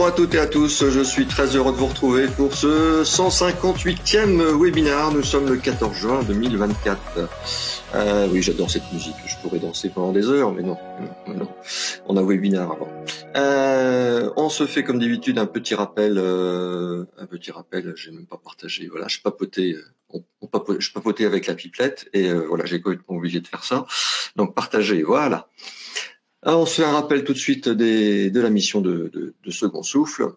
à toutes et à tous, je suis très heureux de vous retrouver pour ce 158e webinaire. Nous sommes le 14 juin 2024. Oui, j'adore cette musique, je pourrais danser pendant des heures, mais non, on a webinaire avant. On se fait comme d'habitude un petit rappel, j'ai même pas partagé, voilà, je papotais avec la pipelette et voilà, j'ai quand même obligé de faire ça. Donc partagez, voilà. Alors, on se fait un rappel tout de suite de la mission de Second Souffle.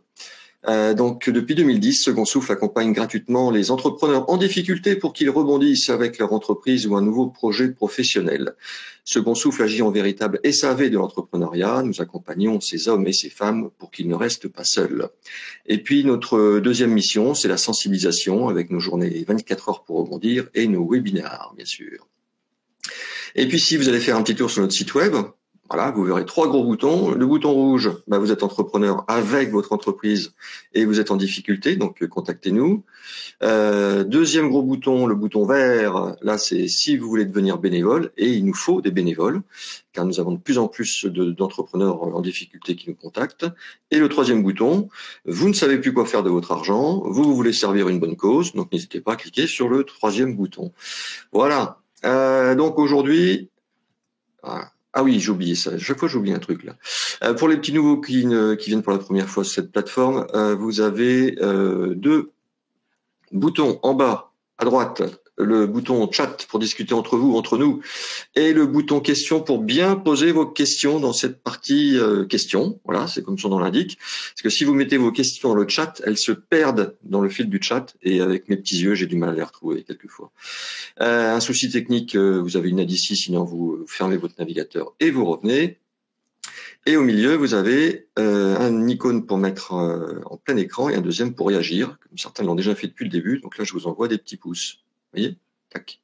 Donc, depuis 2010, Second Souffle accompagne gratuitement les entrepreneurs en difficulté pour qu'ils rebondissent avec leur entreprise ou un nouveau projet professionnel. Second Souffle agit en véritable SAV de l'entrepreneuriat. Nous accompagnons ces hommes et ces femmes pour qu'ils ne restent pas seuls. Et puis, notre deuxième mission, c'est la sensibilisation avec nos journées 24 heures pour rebondir et nos webinaires, bien sûr. Et puis, si vous allez faire un petit tour sur notre site web, voilà, vous verrez 3 gros boutons. Le bouton rouge, vous êtes entrepreneur avec votre entreprise et vous êtes en difficulté, donc contactez-nous. Deuxième gros bouton, le bouton vert, là c'est si vous voulez devenir bénévole, et il nous faut des bénévoles, car nous avons de plus en plus d'entrepreneurs en difficulté qui nous contactent. Et le troisième bouton, vous ne savez plus quoi faire de votre argent, vous voulez servir une bonne cause, donc n'hésitez pas à cliquer sur le troisième bouton. Voilà, donc aujourd'hui... Voilà. Ah oui, j'ai oublié ça. Chaque fois, j'oublie un truc là. Pour les petits nouveaux qui viennent pour la première fois sur cette plateforme, vous avez 2 boutons en bas à droite. Le bouton chat pour discuter entre vous, entre nous, et le bouton question pour bien poser vos questions dans cette partie questions. Voilà, c'est comme son nom l'indique. Parce que si vous mettez vos questions dans le chat, elles se perdent dans le fil du chat, et avec mes petits yeux, j'ai du mal à les retrouver quelquefois. Un souci technique, vous avez une aide ici, sinon vous fermez votre navigateur et vous revenez. Et au milieu, vous avez un icône pour mettre en plein écran et un deuxième pour réagir, comme certains l'ont déjà fait depuis le début. Donc là, je vous envoie des petits pouces. Vous voyez ? Tac.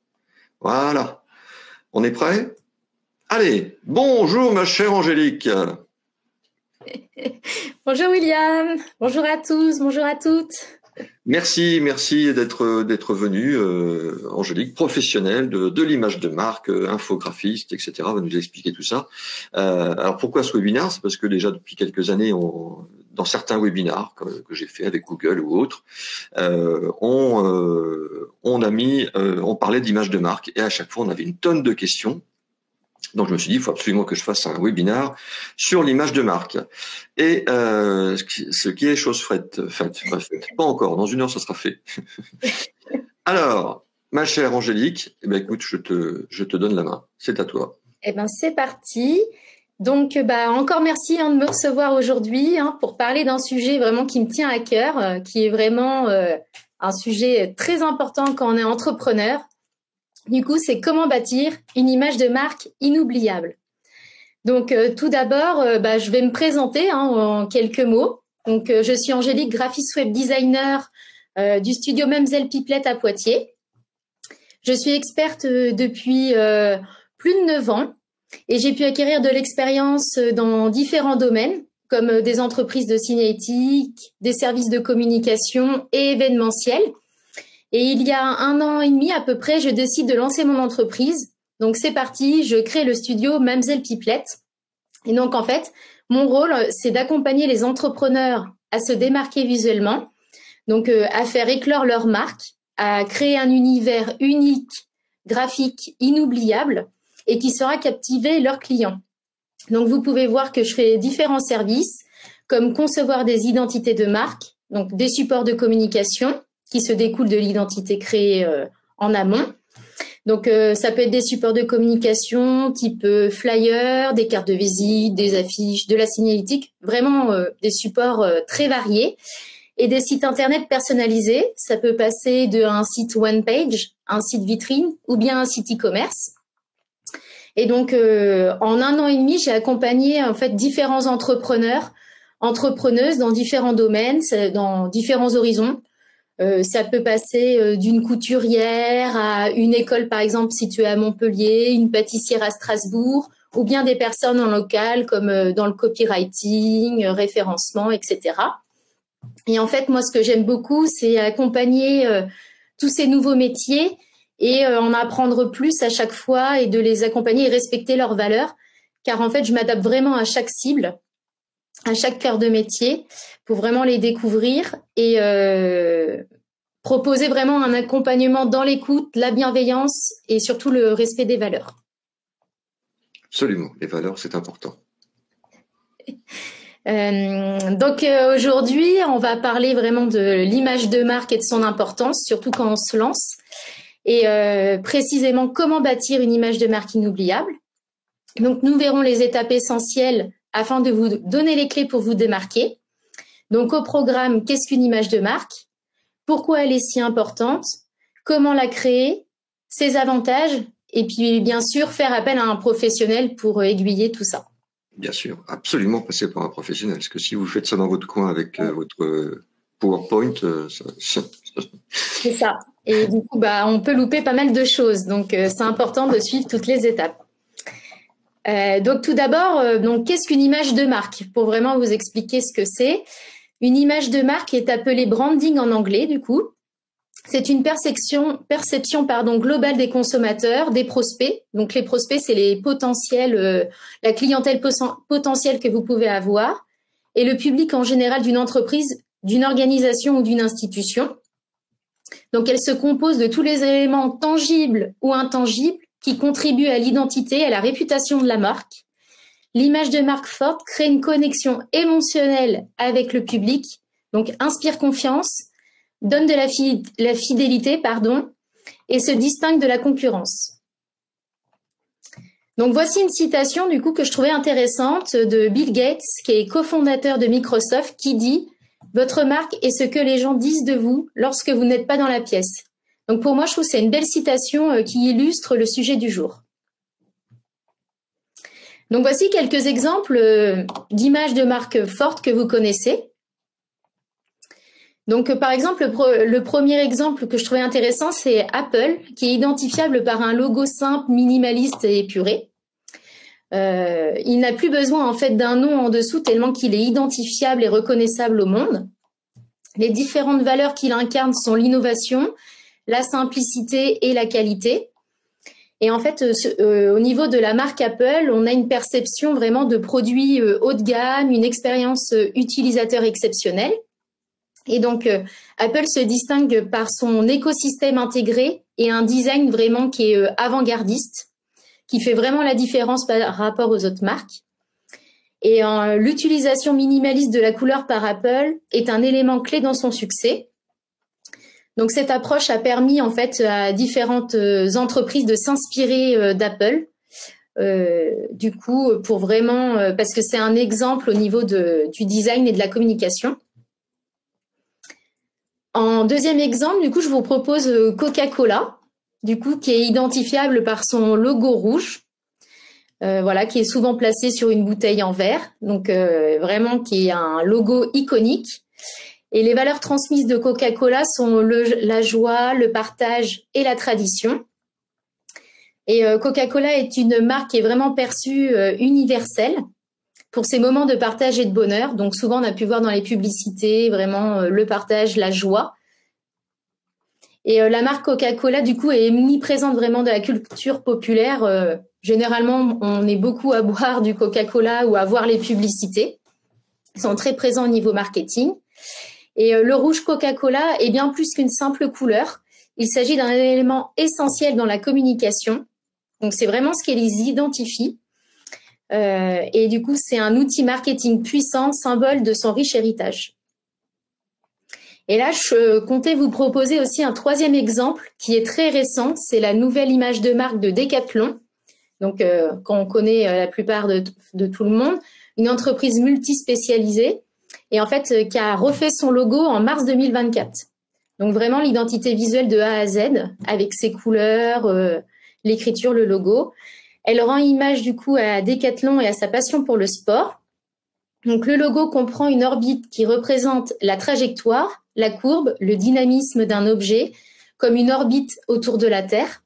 Voilà. On est prêt ? Allez, bonjour ma chère Angélique. Bonjour William, bonjour à tous, bonjour à toutes. Merci d'être venu, Angélique, professionnelle de l'image de marque, infographiste, etc. va nous expliquer tout ça. Alors pourquoi ce webinaire ? C'est parce que déjà depuis quelques années, dans certains webinaires que j'ai fait avec Google ou autres, on parlait d'image de marque et à chaque fois on avait une tonne de questions. Donc je me suis dit, il faut absolument que je fasse un webinaire sur l'image de marque. Et ce qui est chose faite, pas encore, dans 1 heure ça sera fait. Alors, ma chère Angélique, écoute, je te donne la main, c'est à toi. C'est parti. Donc encore merci de me recevoir aujourd'hui pour parler d'un sujet vraiment qui me tient à cœur, qui est vraiment un sujet très important quand on est entrepreneur. Du coup, c'est comment bâtir une image de marque inoubliable. Donc, tout d'abord, je vais me présenter en quelques mots. Donc, je suis Angélique, graphiste web designer du studio Mamselle Pipelette à Poitiers. Je suis experte depuis plus de 9 ans et j'ai pu acquérir de l'expérience dans différents domaines comme des entreprises de signalétique, des services de communication et événementiels. Et il y a 1 an et demi à peu près, je décide de lancer mon entreprise. Donc c'est parti, je crée le studio Mamselle Pipelette. Et donc en fait, mon rôle, c'est d'accompagner les entrepreneurs à se démarquer visuellement, donc à faire éclore leur marque, à créer un univers unique, graphique, inoubliable et qui saura captiver leurs clients. Donc vous pouvez voir que je fais différents services comme concevoir des identités de marque, donc des supports de communication, qui se découle de l'identité créée en amont. Donc, ça peut être des supports de communication type flyers, des cartes de visite, des affiches, de la signalétique, vraiment des supports très variés. Et des sites internet personnalisés, ça peut passer d'un site one page, un site vitrine ou bien un site e-commerce. Et donc, en 1 an et demi, j'ai accompagné en fait différents entrepreneuses dans différents domaines, dans différents horizons. Ça peut passer d'une couturière à une école, par exemple, située à Montpellier, une pâtissière à Strasbourg, ou bien des personnes en local, comme dans le copywriting, référencement, etc. Et en fait, moi, ce que j'aime beaucoup, c'est accompagner tous ces nouveaux métiers et en apprendre plus à chaque fois et de les accompagner et respecter leurs valeurs. Car en fait, je m'adapte vraiment à chaque cible. à chaque cœur de métier pour vraiment les découvrir et proposer vraiment un accompagnement dans l'écoute, la bienveillance et surtout le respect des valeurs. Absolument, les valeurs, c'est important. Donc aujourd'hui, on va parler vraiment de l'image de marque et de son importance, surtout quand on se lance, et précisément comment bâtir une image de marque inoubliable. Donc nous verrons les étapes essentielles afin de vous donner les clés pour vous démarquer. Donc au programme, qu'est-ce qu'une image de marque? Pourquoi elle est si importante? Comment la créer? Ses avantages? Et puis bien sûr, faire appel à un professionnel pour aiguiller tout ça. Bien sûr, absolument passer par un professionnel. Parce que si vous faites ça dans votre coin avec votre PowerPoint, c'est ça. Et du coup, on peut louper pas mal de choses. Donc, c'est important de suivre toutes les étapes. Donc, tout d'abord, qu'est-ce qu'une image de marque? Pour vraiment vous expliquer ce que c'est. Une image de marque est appelée branding en anglais, du coup. C'est une perception globale des consommateurs, des prospects. Donc, les prospects, c'est les potentiels, la clientèle potentielle que vous pouvez avoir, et le public en général d'une entreprise, d'une organisation ou d'une institution. Donc, elle se compose de tous les éléments tangibles ou intangibles qui contribuent à l'identité et à la réputation de la marque. L'image de marque forte crée une connexion émotionnelle avec le public, donc inspire confiance, donne de la fidélité, et se distingue de la concurrence. Donc voici une citation du coup que je trouvais intéressante de Bill Gates, qui est cofondateur de Microsoft, qui dit « Votre marque est ce que les gens disent de vous lorsque vous n'êtes pas dans la pièce ». Donc pour moi, je trouve que c'est une belle citation qui illustre le sujet du jour. Donc voici quelques exemples d'images de marque fortes que vous connaissez. Donc, par exemple, le premier exemple que je trouvais intéressant, c'est Apple, qui est identifiable par un logo simple, minimaliste et épuré. Il n'a plus besoin, en fait, d'un nom en dessous, tellement qu'il est identifiable et reconnaissable au monde. Les différentes valeurs qu'il incarne sont l'innovation, la simplicité et la qualité. Et en fait, au niveau de la marque Apple, on a une perception vraiment de produits haut de gamme, une expérience utilisateur exceptionnelle. Et donc, Apple se distingue par son écosystème intégré et un design vraiment qui est avant-gardiste, qui fait vraiment la différence par rapport aux autres marques. Et l'utilisation minimaliste de la couleur par Apple est un élément clé dans son succès. Donc, cette approche a permis en fait à différentes entreprises de s'inspirer d'Apple. Du coup, pour vraiment, parce que c'est un exemple au niveau du design et de la communication. En deuxième exemple, du coup, je vous propose Coca-Cola, du coup, qui est identifiable par son logo rouge, qui est souvent placé sur une bouteille en verre, donc vraiment qui est un logo iconique. Et les valeurs transmises de Coca-Cola sont la joie, le partage et la tradition. Et Coca-Cola est une marque qui est vraiment perçue universelle pour ces moments de partage et de bonheur. Donc souvent, on a pu voir dans les publicités vraiment le partage, la joie. Et la marque Coca-Cola, du coup, est omniprésente vraiment de la culture populaire. Généralement, on est beaucoup à boire du Coca-Cola ou à voir les publicités. Ils sont très présents au niveau marketing. Et le rouge Coca-Cola est bien plus qu'une simple couleur. Il s'agit d'un élément essentiel dans la communication. Donc, c'est vraiment ce qui les identifie. Et du coup, c'est un outil marketing puissant, symbole de son riche héritage. Et là, je comptais vous proposer aussi un troisième exemple qui est très récent. C'est la nouvelle image de marque de Decathlon. Donc, quand on connaît la plupart de tout le monde, une entreprise multispécialisée et en fait qui a refait son logo en mars 2024. Donc, vraiment l'identité visuelle de A à Z avec ses couleurs, l'écriture, le logo. Elle rend image du coup à Decathlon et à sa passion pour le sport. Donc, le logo comprend une orbite qui représente la trajectoire, la courbe, le dynamisme d'un objet, comme une orbite autour de la Terre.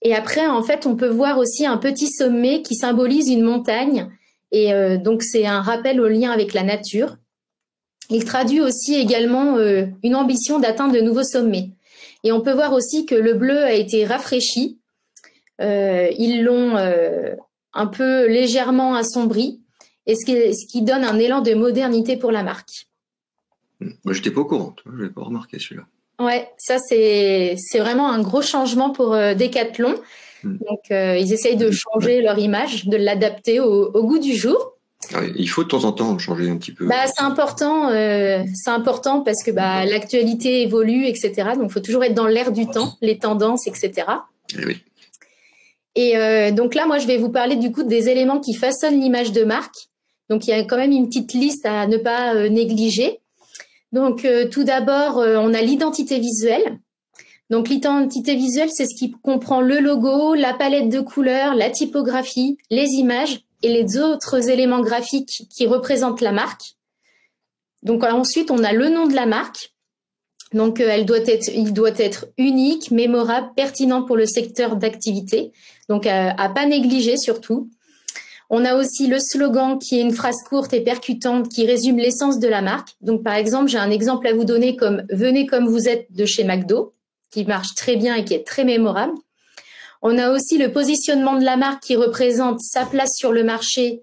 Et après, en fait, on peut voir aussi un petit sommet qui symbolise une montagne. Et donc, c'est un rappel au lien avec la nature. Il traduit aussi également une ambition d'atteindre de nouveaux sommets. Et on peut voir aussi que le bleu a été rafraîchi. Ils l'ont un peu légèrement assombri. et ce qui donne un élan de modernité pour la marque. Moi, j'étais pas au courant, je l'avais pas remarqué celui-là. Ouais, ça c'est vraiment un gros changement pour Decathlon. Donc ils essayent de changer leur image, de l'adapter au goût du jour. Il faut de temps en temps changer un petit peu. C'est important parce que l'actualité évolue, etc. Donc il faut toujours être dans l'air du temps, les tendances, etc. Et oui. Et donc là, moi, je vais vous parler du coup des éléments qui façonnent l'image de marque. Donc il y a quand même une petite liste à ne pas négliger. Donc tout d'abord, on a l'identité visuelle. Donc l'identité visuelle, c'est ce qui comprend le logo, la palette de couleurs, la typographie, les images et les autres éléments graphiques qui représentent la marque. Donc ensuite, on a le nom de la marque. Donc il doit être unique, mémorable, pertinent pour le secteur d'activité. Donc à pas négliger surtout. On a aussi le slogan qui est une phrase courte et percutante qui résume l'essence de la marque. Donc, par exemple, j'ai un exemple à vous donner comme « Venez comme vous êtes » de chez McDo, qui marche très bien et qui est très mémorable. On a aussi le positionnement de la marque qui représente sa place sur le marché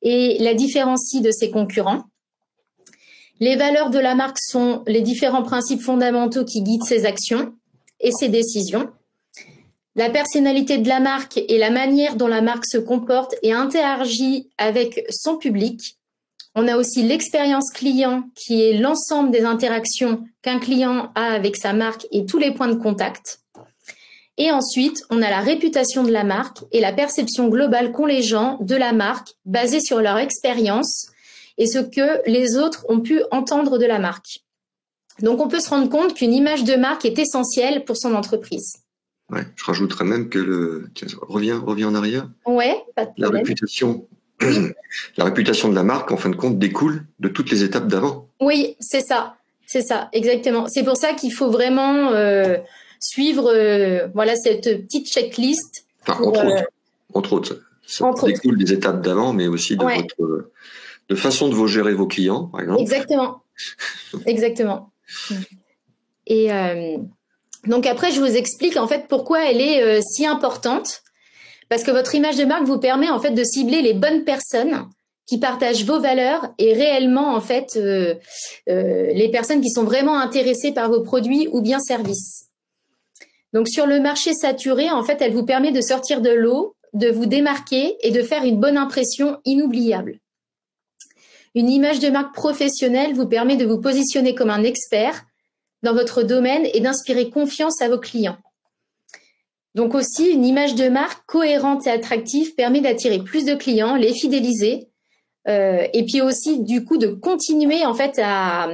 et la différencie de ses concurrents. Les valeurs de la marque sont les différents principes fondamentaux qui guident ses actions et ses décisions. La personnalité de la marque et la manière dont la marque se comporte et interagit avec son public. On a aussi l'expérience client qui est l'ensemble des interactions qu'un client a avec sa marque et tous les points de contact. Et ensuite, on a la réputation de la marque et la perception globale qu'ont les gens de la marque basée sur leur expérience et ce que les autres ont pu entendre de la marque. Donc, on peut se rendre compte qu'une image de marque est essentielle pour son entreprise. Ouais, je rajouterais même que reviens en arrière. Ouais, pas de problème. La réputation de la marque, en fin de compte, découle de toutes les étapes d'avant. Oui, c'est ça, exactement. C'est pour ça qu'il faut vraiment suivre cette petite checklist. Entre autres, ça découle des étapes d'avant, mais aussi de de façon de vous gérer vos clients, par exemple. Exactement. Et donc après, je vous explique en fait pourquoi elle est si importante. Parce que votre image de marque vous permet en fait de cibler les bonnes personnes qui partagent vos valeurs et réellement en fait les personnes qui sont vraiment intéressées par vos produits ou bien services. Donc sur le marché saturé, en fait, elle vous permet de sortir de l'eau, de vous démarquer et de faire une bonne impression inoubliable. Une image de marque professionnelle vous permet de vous positionner comme un expert dans votre domaine et d'inspirer confiance à vos clients. Donc aussi, une image de marque cohérente et attractive permet d'attirer plus de clients, les fidéliser, et puis aussi du coup de continuer en fait à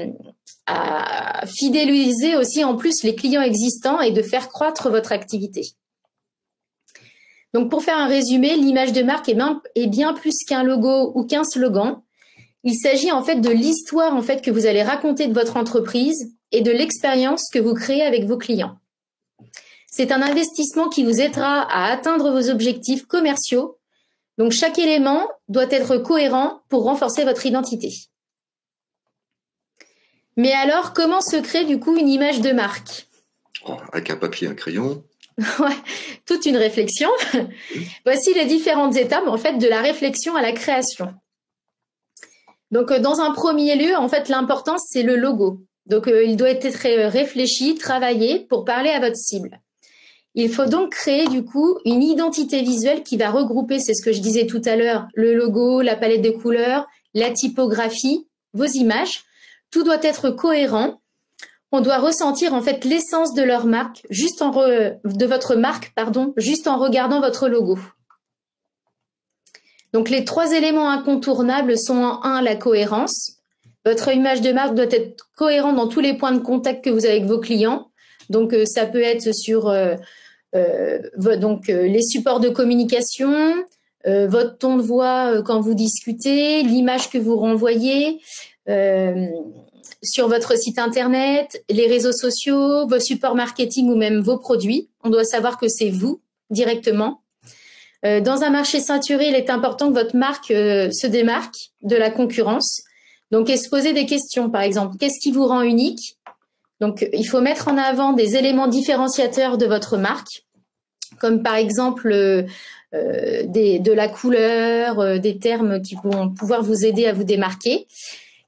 fidéliser aussi en plus les clients existants et de faire croître votre activité. Donc pour faire un résumé, l'image de marque est bien plus qu'un logo ou qu'un slogan. Il s'agit en fait de l'histoire en fait que vous allez raconter de votre entreprise et de l'expérience que vous créez avec vos clients. C'est un investissement qui vous aidera à atteindre vos objectifs commerciaux. Donc, chaque élément doit être cohérent pour renforcer votre identité. Mais alors, comment se crée du coup une image de marque ? Avec un papier et un crayon. Ouais, toute une réflexion. Voici les différentes étapes en fait de la réflexion à la création. Donc, dans un premier lieu, en fait, l'important c'est le logo. Donc, il doit être réfléchi, travaillé pour parler à votre cible. Il faut donc créer du coup une identité visuelle qui va regrouper, c'est ce que je disais tout à l'heure, le logo, la palette de couleurs, la typographie, vos images. Tout doit être cohérent. On doit ressentir en fait l'essence de leur marque, juste en regardant votre logo. Donc les 3 éléments incontournables sont en 1, la cohérence. Votre image de marque doit être cohérente dans tous les points de contact que vous avez avec vos clients. Donc ça peut être sur les supports de communication, votre ton de voix quand vous discutez, l'image que vous renvoyez, sur votre site internet, les réseaux sociaux, vos supports marketing ou même vos produits. On doit savoir que c'est vous directement. Dans un marché saturé, il est important que votre marque se démarque de la concurrence. Donc, et se poser des questions, par exemple, qu'est-ce qui vous rend unique ? Donc, il faut mettre en avant des éléments différenciateurs de votre marque, comme par exemple de la couleur, des termes qui vont pouvoir vous aider à vous démarquer.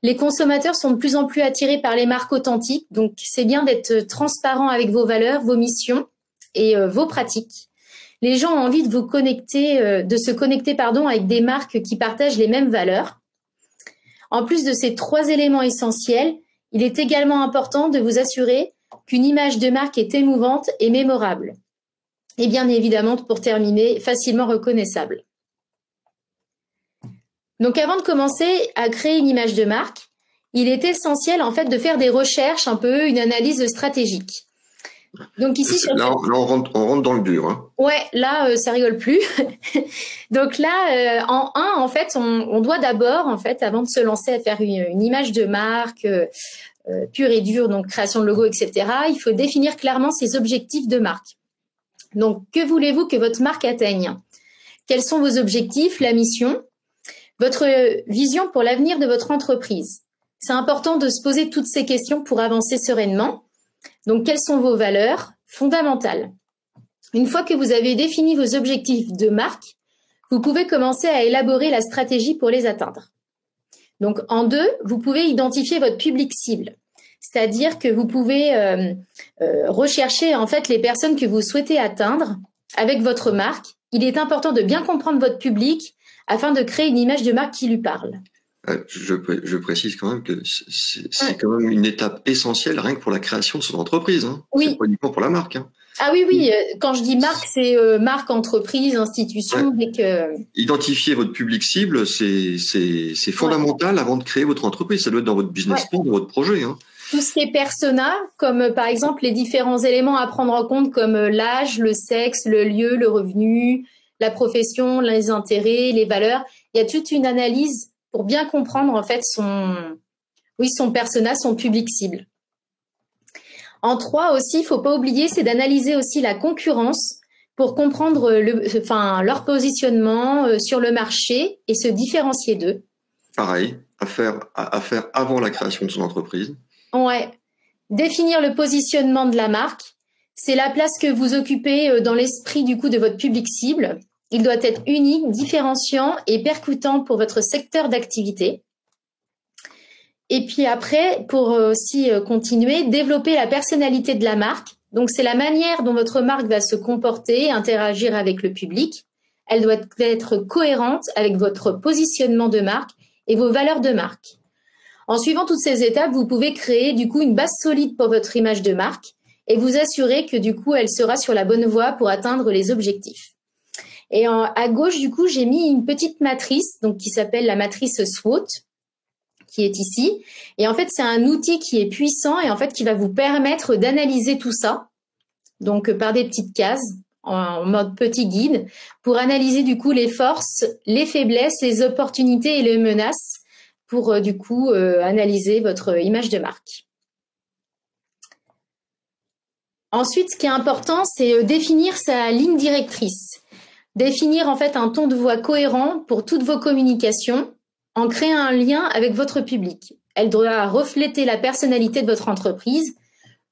Les consommateurs sont de plus en plus attirés par les marques authentiques, donc c'est bien d'être transparent avec vos valeurs, vos missions et vos pratiques. Les gens ont envie de se connecter avec des marques qui partagent les mêmes valeurs. En plus de ces 3 éléments essentiels, il est également important de vous assurer qu'une image de marque est émouvante et mémorable. Et bien évidemment, pour terminer, facilement reconnaissable. Donc avant de commencer à créer une image de marque, il est essentiel en fait de faire des recherches, un peu une analyse stratégique. Donc ici, là, on rentre dans le dur. Hein. Ouais, là, ça rigole plus. Donc là, en fait, on doit d'abord, en fait, avant de se lancer à faire une image de marque pure et dure, donc création de logo, etc., il faut définir clairement ses objectifs de marque. Donc, que voulez-vous que votre marque atteigne? Quels sont vos objectifs, la mission? Votre vision pour l'avenir de votre entreprise. C'est important de se poser toutes ces questions pour avancer sereinement. Donc, quelles sont vos valeurs fondamentales? Une fois que vous avez défini vos objectifs de marque, vous pouvez commencer à élaborer la stratégie pour les atteindre. Donc, en 2, vous pouvez identifier votre public cible. C'est-à-dire que vous pouvez rechercher en fait les personnes que vous souhaitez atteindre avec votre marque. Il est important de bien comprendre votre public afin de créer une image de marque qui lui parle. Je précise quand même que c'est quand même une étape essentielle rien que pour la création de son entreprise. Hein. Oui. C'est pas uniquement pour la marque. Hein. Ah oui. Quand je dis marque, c'est marque, entreprise, institution. Ouais. Identifier votre public cible, c'est fondamental avant de créer votre entreprise. Ça doit être dans votre business plan, dans votre projet. Hein. Tout ce qui est persona, comme par exemple les différents éléments à prendre en compte comme l'âge, le sexe, le lieu, le revenu, la profession, les intérêts, les valeurs. Il y a toute une analyse pour bien comprendre en fait son persona, son public cible. En 3 aussi, il faut pas oublier, c'est d'analyser aussi la concurrence pour comprendre leur positionnement sur le marché et se différencier d'eux. Pareil, à faire avant la création de son entreprise. Ouais. Définir le positionnement de la marque, c'est la place que vous occupez dans l'esprit du coup de votre public cible. Il doit être unique, différenciant et percutant pour votre secteur d'activité. Et puis après, pour aussi continuer, développer la personnalité de la marque. Donc, c'est la manière dont votre marque va se comporter, interagir avec le public. Elle doit être cohérente avec votre positionnement de marque et vos valeurs de marque. En suivant toutes ces étapes, vous pouvez créer du coup une base solide pour votre image de marque et vous assurer que du coup, elle sera sur la bonne voie pour atteindre les objectifs. Et à gauche, du coup, j'ai mis une petite matrice donc qui s'appelle la matrice SWOT, qui est ici. Et en fait, c'est un outil qui est puissant et en fait qui va vous permettre d'analyser tout ça. Donc, par des petites cases en mode petit guide pour analyser du coup les forces, les faiblesses, les opportunités et les menaces pour du coup analyser votre image de marque. Ensuite, ce qui est important, c'est définir sa ligne directrice. Définir en fait un ton de voix cohérent pour toutes vos communications en créant un lien avec votre public. Elle doit refléter la personnalité de votre entreprise.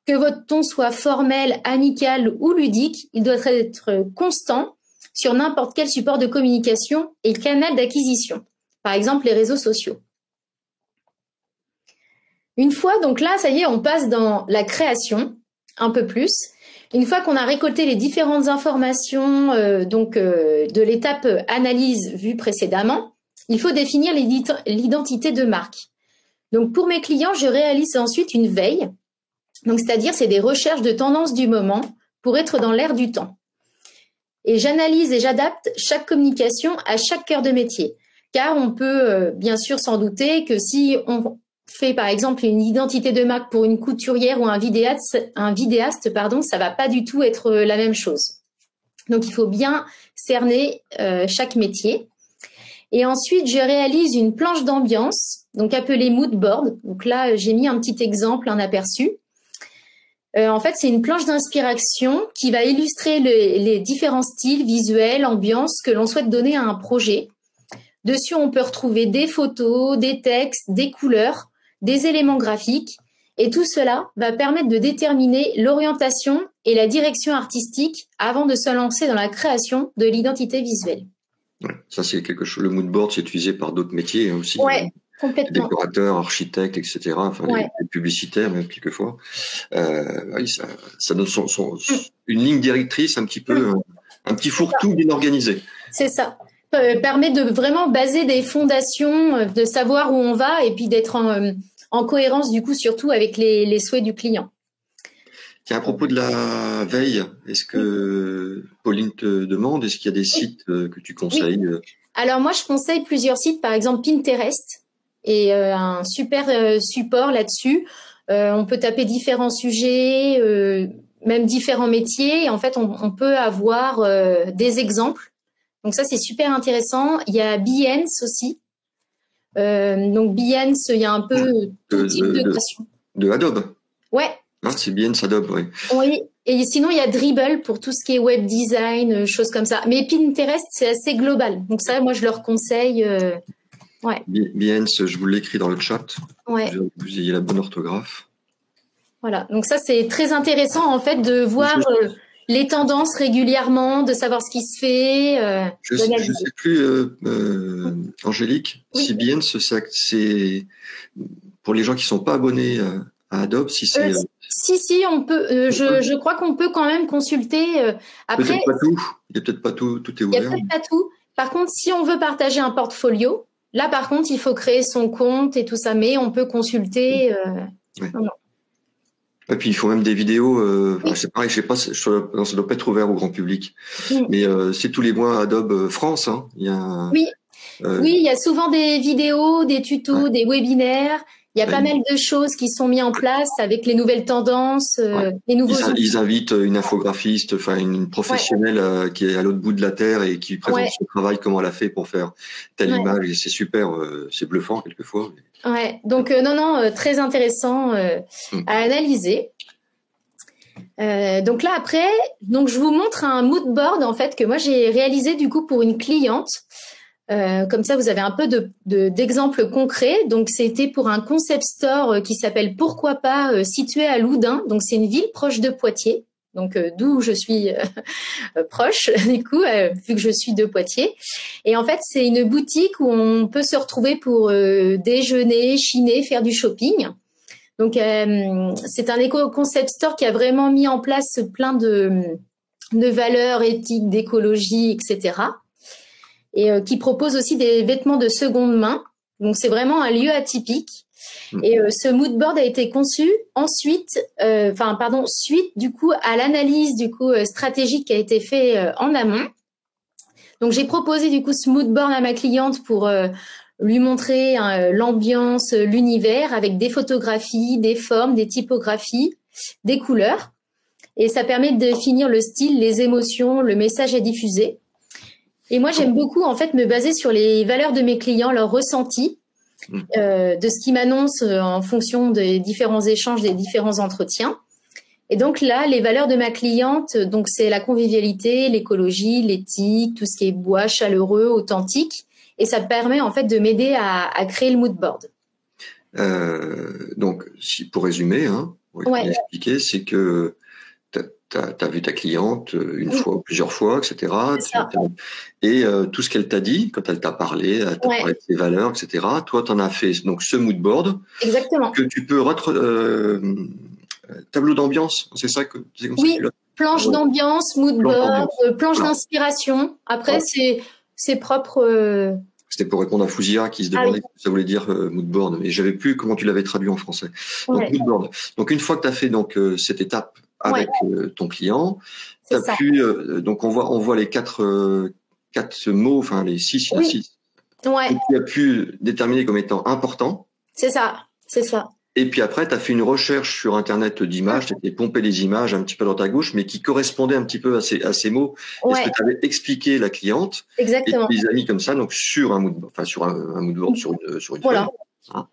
Que votre ton soit formel, amical ou ludique, il doit être constant sur n'importe quel support de communication et canal d'acquisition. Par exemple, les réseaux sociaux. Une fois, donc là, ça y est, on passe dans la création, un peu plus. Une fois qu'on a récolté les différentes informations de l'étape analyse vue précédemment, il faut définir l'identité de marque. Donc pour mes clients, je réalise ensuite une veille. Donc c'est-à-dire c'est des recherches de tendances du moment pour être dans l'air du temps. Et j'analyse et j'adapte chaque communication à chaque cœur de métier. Car on peut bien sûr s'en douter que si on fait par exemple une identité de marque pour une couturière ou un vidéaste, ça va pas du tout être la même chose. Donc il faut bien cerner chaque métier. Et ensuite, je réalise une planche d'ambiance, donc appelée mood board. Donc là, j'ai mis un petit exemple, un aperçu. En fait, c'est une planche d'inspiration qui va illustrer les différents styles visuels, ambiances que l'on souhaite donner à un projet. Dessus, on peut retrouver des photos, des textes, des couleurs, des éléments graphiques. Et tout cela va permettre de déterminer l'orientation et la direction artistique avant de se lancer dans la création de l'identité visuelle. Ouais, ça, c'est quelque chose. Le mood board, c'est utilisé par d'autres métiers aussi. Ouais, complètement. Décorateurs, architectes, etc. Enfin, les publicitaires, même quelquefois. Oui, ça donne une ligne directrice un petit peu, un petit fourre-tout bien organisé. C'est ça. Permet de vraiment baser des fondations, de savoir où on va et puis d'être en cohérence, du coup, surtout avec les souhaits du client. Tiens, à propos de la veille, est-ce que Pauline te demande, est-ce qu'il y a des sites que tu conseilles? Alors moi, je conseille plusieurs sites, par exemple Pinterest est un super support là-dessus. On peut taper différents sujets, même différents métiers, et en fait, on peut avoir des exemples. Donc ça, c'est super intéressant. Il y a Behance aussi. Donc Behance, il y a un peu tout type de création. De Adobe. Ouais. C'est Behance Adobe, oui. Oui, et sinon il y a Dribbble pour tout ce qui est web design, choses comme ça. Mais Pinterest, c'est assez global. Donc ça, moi, je leur conseille. Ouais. Behance, je vous l'écris dans le chat. Ouais. Vous ayez la bonne orthographe. Voilà. Donc ça, c'est très intéressant en fait de voir les tendances régulièrement, de savoir ce qui se fait. Je ne sais plus, Angélique, si Behance, c'est pour les gens qui sont pas abonnés à Adobe, si c'est. Si, on peut. Je crois qu'on peut quand même consulter. Après, peut-être pas tout. Il y a peut-être pas tout. Tout est ouvert. Il y a peut-être pas tout. Par contre, si on veut partager un portfolio, là, par contre, il faut créer son compte et tout ça. Mais on peut consulter. Ouais. Et puis il faut même des vidéos. C'est pareil, je sais pas, ça doit pas être ouvert au grand public. Mais c'est tous les mois Adobe France. Hein. Il y a. Oui, il y a souvent des vidéos, des tutos, des webinaires. Il y a pas mal de choses qui sont mises en place avec les nouvelles tendances, les nouveaux. Ils invitent une infographiste, enfin une professionnelle qui est à l'autre bout de la terre et qui présente son travail, comment elle a fait pour faire telle image. Et c'est super, c'est bluffant quelquefois. Ouais, donc non, très intéressant à analyser. Donc là après, donc je vous montre un mood board en fait que moi j'ai réalisé du coup pour une cliente. Comme ça, vous avez un peu d'exemples concrets. Donc, c'était pour un concept store qui s'appelle Pourquoi pas, situé à Loudun. Donc, c'est une ville proche de Poitiers. Donc, d'où je suis proche, du coup, vu que je suis de Poitiers. Et en fait, c'est une boutique où on peut se retrouver pour déjeuner, chiner, faire du shopping. Donc, c'est un éco-concept store qui a vraiment mis en place plein de valeurs éthiques, d'écologie, etc. Et qui propose aussi des vêtements de seconde main. Donc, c'est vraiment un lieu atypique. Et ce mood board a été conçu suite du coup à l'analyse du coup stratégique qui a été fait en amont. Donc, j'ai proposé du coup ce mood board à ma cliente pour lui montrer l'ambiance, l'univers avec des photographies, des formes, des typographies, des couleurs. Et ça permet de définir le style, les émotions, le message à diffuser. Et moi, j'aime beaucoup en fait me baser sur les valeurs de mes clients, leurs ressentis, de ce qu'ils m'annoncent en fonction des différents échanges, des différents entretiens. Et donc là, les valeurs de ma cliente, donc c'est la convivialité, l'écologie, l'éthique, tout ce qui est bois, chaleureux, authentique. Et ça permet en fait de m'aider à créer le mood board. Donc, pour résumer, pour expliquer, c'est que t'as vu ta cliente une fois ou plusieurs fois, etc. Et tout ce qu'elle t'a dit, quand elle t'a parlé, de ses valeurs, etc. Toi, t'en as fait donc ce mood board. Exactement. Que tu peux tableau d'ambiance, c'est ça que c'est comme ça que tu l'as. Planche d'ambiance, mood board, planche d'inspiration. Après, c'est propre. C'était pour répondre à Fouzia qui se demandait ce que ça voulait dire mood board, mais j'avais plus comment tu l'avais traduit en français. Donc mood board. Donc une fois que tu as fait donc cette étape avec ton client, tu as pu donc on voit les quatre mots, enfin les six, il y en a six. Ouais. Que tu as pu déterminer comme étant importants. C'est ça. Et puis après, tu as fait une recherche sur Internet d'images, tu as pompé les images un petit peu dans ta gauche, mais qui correspondaient un petit peu à ces mots. Est-ce que tu avais expliqué la cliente? Exactement. Et tu les as mis comme ça, donc sur un mood board, sur une voilà. Feuille.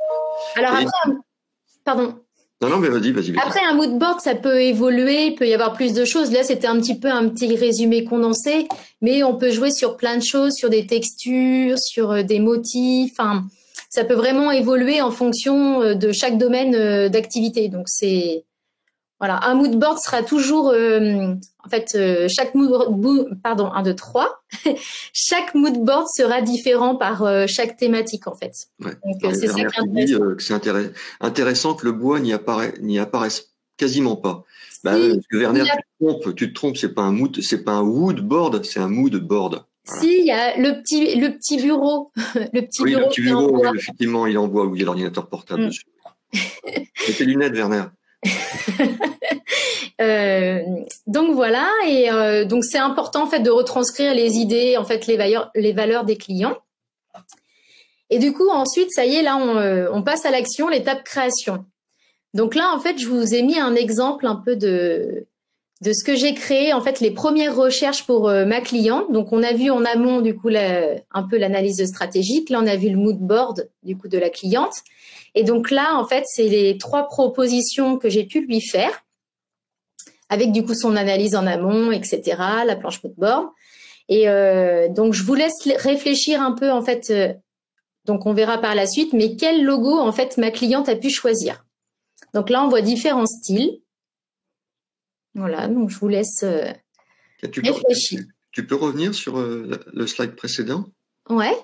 Alors après, pardon. Non, mais vas-y. Après, un mood board, ça peut évoluer, il peut y avoir plus de choses. Là, c'était un petit résumé condensé, mais on peut jouer sur plein de choses, sur des textures, sur des motifs, enfin... Ça peut vraiment évoluer en fonction de chaque domaine d'activité. Donc, c'est Voilà, un mood board sera toujours, en fait, chaque pardon, 1, 2, 3. Chaque mood board sera différent par chaque thématique, en fait. Ouais. Donc, c'est ça qui est intéressant. Que c'est intéressant que le bois n'y apparaisse quasiment pas. Bah, si, parce que Werner, tu te trompes, c'est pas un wood board, c'est un mood board. Voilà. Si, il y a le petit bureau, le petit bureau, oui, effectivement, il est en bois, où il y a l'ordinateur portable dessus. Et tes lunettes, Werner. Donc voilà, et donc c'est important en fait de retranscrire les idées, en fait les valeurs des clients. Et du coup ensuite, ça y est, là on passe à l'action, l'étape création. Donc là en fait, je vous ai mis un exemple un peu de ce que j'ai créé, en fait les premières recherches pour ma cliente. Donc on a vu en amont du coup un peu l'analyse stratégique. Là on a vu le mood board du coup de la cliente. Et donc là en fait c'est les 3 propositions que j'ai pu lui faire, avec du coup son analyse en amont, etc., la planche mood board. Et donc je vous laisse réfléchir un peu en fait. Donc on verra par la suite, mais quel logo en fait ma cliente a pu choisir. Donc là on voit différents styles. Voilà, donc je vous laisse réfléchir. Tu peux revenir sur le slide précédent? Ouais.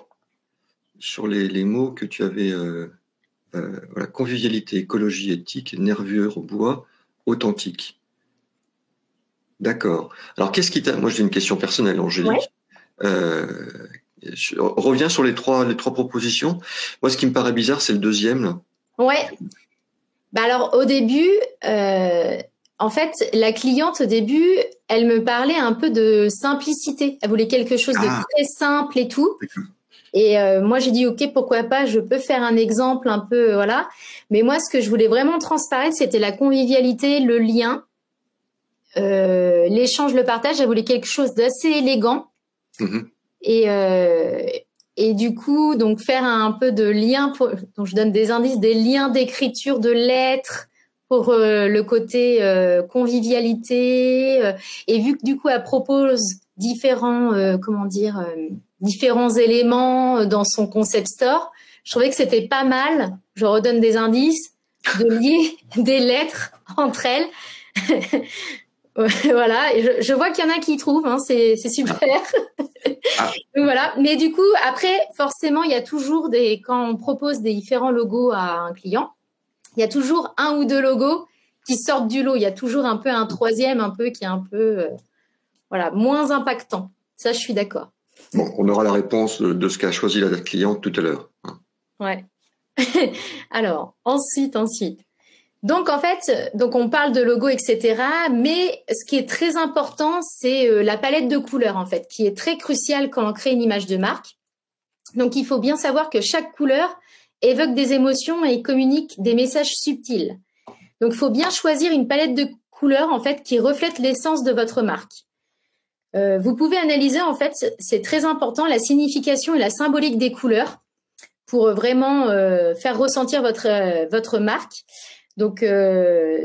Sur les mots que tu avais, voilà, convivialité, écologie, éthique, nervure, bois, authentique. D'accord. Alors qu'est-ce qui t'a... Moi j'ai une question personnelle, Angélique. Ouais. Je reviens sur les trois propositions. Moi ce qui me paraît bizarre, c'est le deuxième là. Ouais. Bah alors au début... En fait, la cliente, au début, elle me parlait un peu de simplicité. Elle voulait quelque chose de très simple et tout. Et moi, j'ai dit, OK, pourquoi pas, je peux faire un exemple un peu, voilà. Mais moi, ce que je voulais vraiment transparaître, c'était la convivialité, le lien, l'échange, le partage. Elle voulait quelque chose d'assez élégant. Et du coup, donc faire un peu de lien, donc je donne des indices, des liens d'écriture de lettres, pour le côté convivialité, et vu que du coup elle propose différents différents éléments dans son concept store, je trouvais que c'était pas mal. Je redonne des indices, de lier des lettres entre elles. Voilà, et je vois qu'il y en a qui y trouvent, hein, c'est super. Donc voilà, mais du coup après forcément il y a toujours quand on propose des différents logos à un client, il y a toujours 1 ou 2 logos qui sortent du lot. Il y a toujours un peu un troisième, un peu qui est un peu, voilà, moins impactant. Ça, je suis d'accord. Bon, on aura la réponse de ce qu'a choisi la cliente tout à l'heure. Ouais. Alors, ensuite. Donc, en fait, on parle de logo, etc. Mais ce qui est très important, c'est la palette de couleurs, en fait, qui est très cruciale quand on crée une image de marque. Donc, il faut bien savoir que chaque couleur évoque des émotions et communique des messages subtils. Donc, il faut bien choisir une palette de couleurs, en fait, qui reflète l'essence de votre marque. Vous pouvez analyser, en fait, c'est très important, la signification et la symbolique des couleurs pour vraiment faire ressentir votre marque. Donc,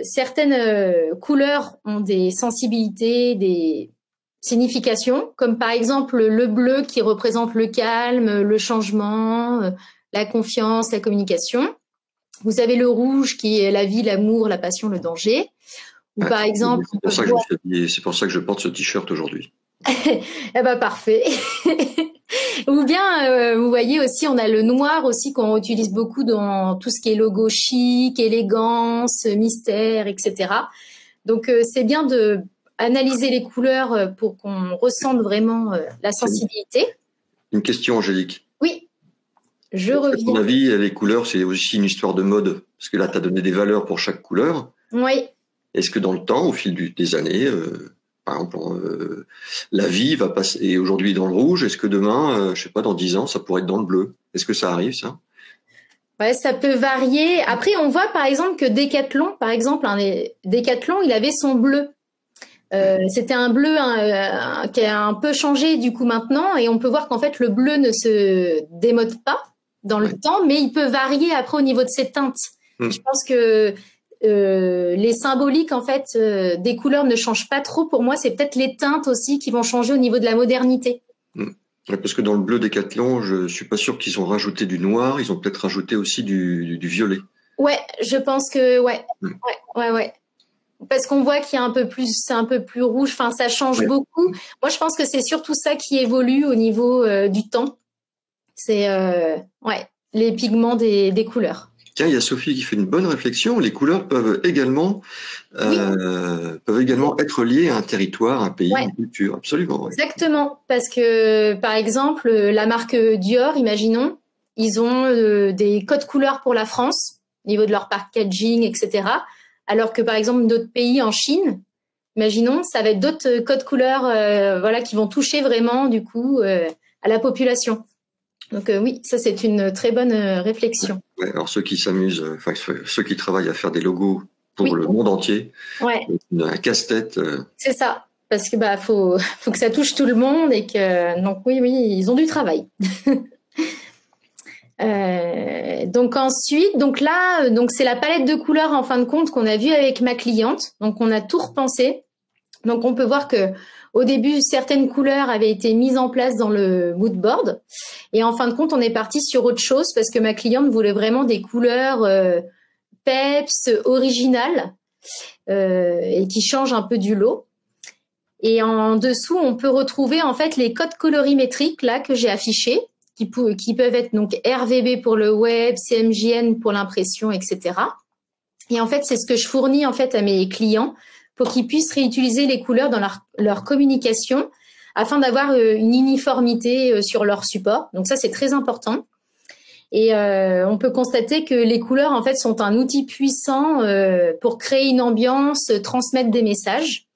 certaines couleurs ont des sensibilités, des significations, comme par exemple le bleu qui représente le calme, le changement, la confiance, la communication. Vous avez le rouge qui est la vie, l'amour, la passion, le danger. Ou par exemple, c'est pour ça que je porte ce t-shirt aujourd'hui. Eh ben parfait. Ou bien, vous voyez aussi, on a le noir aussi qu'on utilise beaucoup dans tout ce qui est logo chic, élégance, mystère, etc. Donc c'est bien de analyser les couleurs pour qu'on ressente vraiment la sensibilité. Une question, Angélique. Oui. Je reviens. À ton avis, les couleurs, c'est aussi une histoire de mode, parce que là, tu as donné des valeurs pour chaque couleur. Oui. Est-ce que dans le temps, au fil des années, par exemple, la vie va passer aujourd'hui dans le rouge, est-ce que demain, je sais pas, dans 10 ans, ça pourrait être dans le bleu? Est-ce que ça arrive, ça? Ouais, ça peut varier. Après, on voit par exemple que Decathlon, Decathlon, il avait son bleu. C'était un bleu qui a un peu changé du coup maintenant, et on peut voir qu'en fait le bleu ne se démode pas dans le temps, mais il peut varier après au niveau de ses teintes. Je pense que les symboliques en fait des couleurs ne changent pas trop. Pour moi, c'est peut-être les teintes aussi qui vont changer au niveau de la modernité. Ouais, parce que dans le bleu Decathlon, je suis pas sûr qu'ils ont rajouté du noir. Ils ont peut-être rajouté aussi du violet. Ouais, je pense que ouais. parce qu'on voit qu'il y a c'est un peu plus rouge. Enfin, ça change beaucoup. Moi, je pense que c'est surtout ça qui évolue au niveau du temps. C'est les pigments des couleurs. Tiens, il y a Sophie qui fait une bonne réflexion. Les couleurs peuvent également être liées à un territoire, un pays, une culture. Absolument. Exactement. Parce que, par exemple, la marque Dior, imaginons, ils ont des codes couleurs pour la France, au niveau de leur packaging, etc. Alors que, par exemple, d'autres pays en Chine, imaginons, ça va être d'autres codes couleurs qui vont toucher vraiment, du coup, à la population. Donc oui, ça c'est une très bonne réflexion. Ouais, alors ceux qui s'amusent, ceux qui travaillent à faire des logos pour le monde entier, un casse-tête. C'est ça, parce que faut que ça touche tout le monde et que donc oui, ils ont du travail. Donc ensuite, c'est la palette de couleurs en fin de compte qu'on a vue avec ma cliente. Donc on a tout repensé. Donc on peut voir que au début, certaines couleurs avaient été mises en place dans le mood board. Et en fin de compte, on est parti sur autre chose parce que ma cliente voulait vraiment des couleurs peps, originales et qui changent un peu du lot. Et en dessous, on peut retrouver en fait les codes colorimétriques là que j'ai affichés qui peuvent être donc RVB pour le web, CMJN pour l'impression, etc. Et en fait, c'est ce que je fournis en fait à mes clients pour qu'ils puissent réutiliser les couleurs dans leur communication afin d'avoir une uniformité sur leur support. Donc ça, c'est très important. Et on peut constater que les couleurs, en fait, sont un outil puissant pour créer une ambiance, transmettre des messages.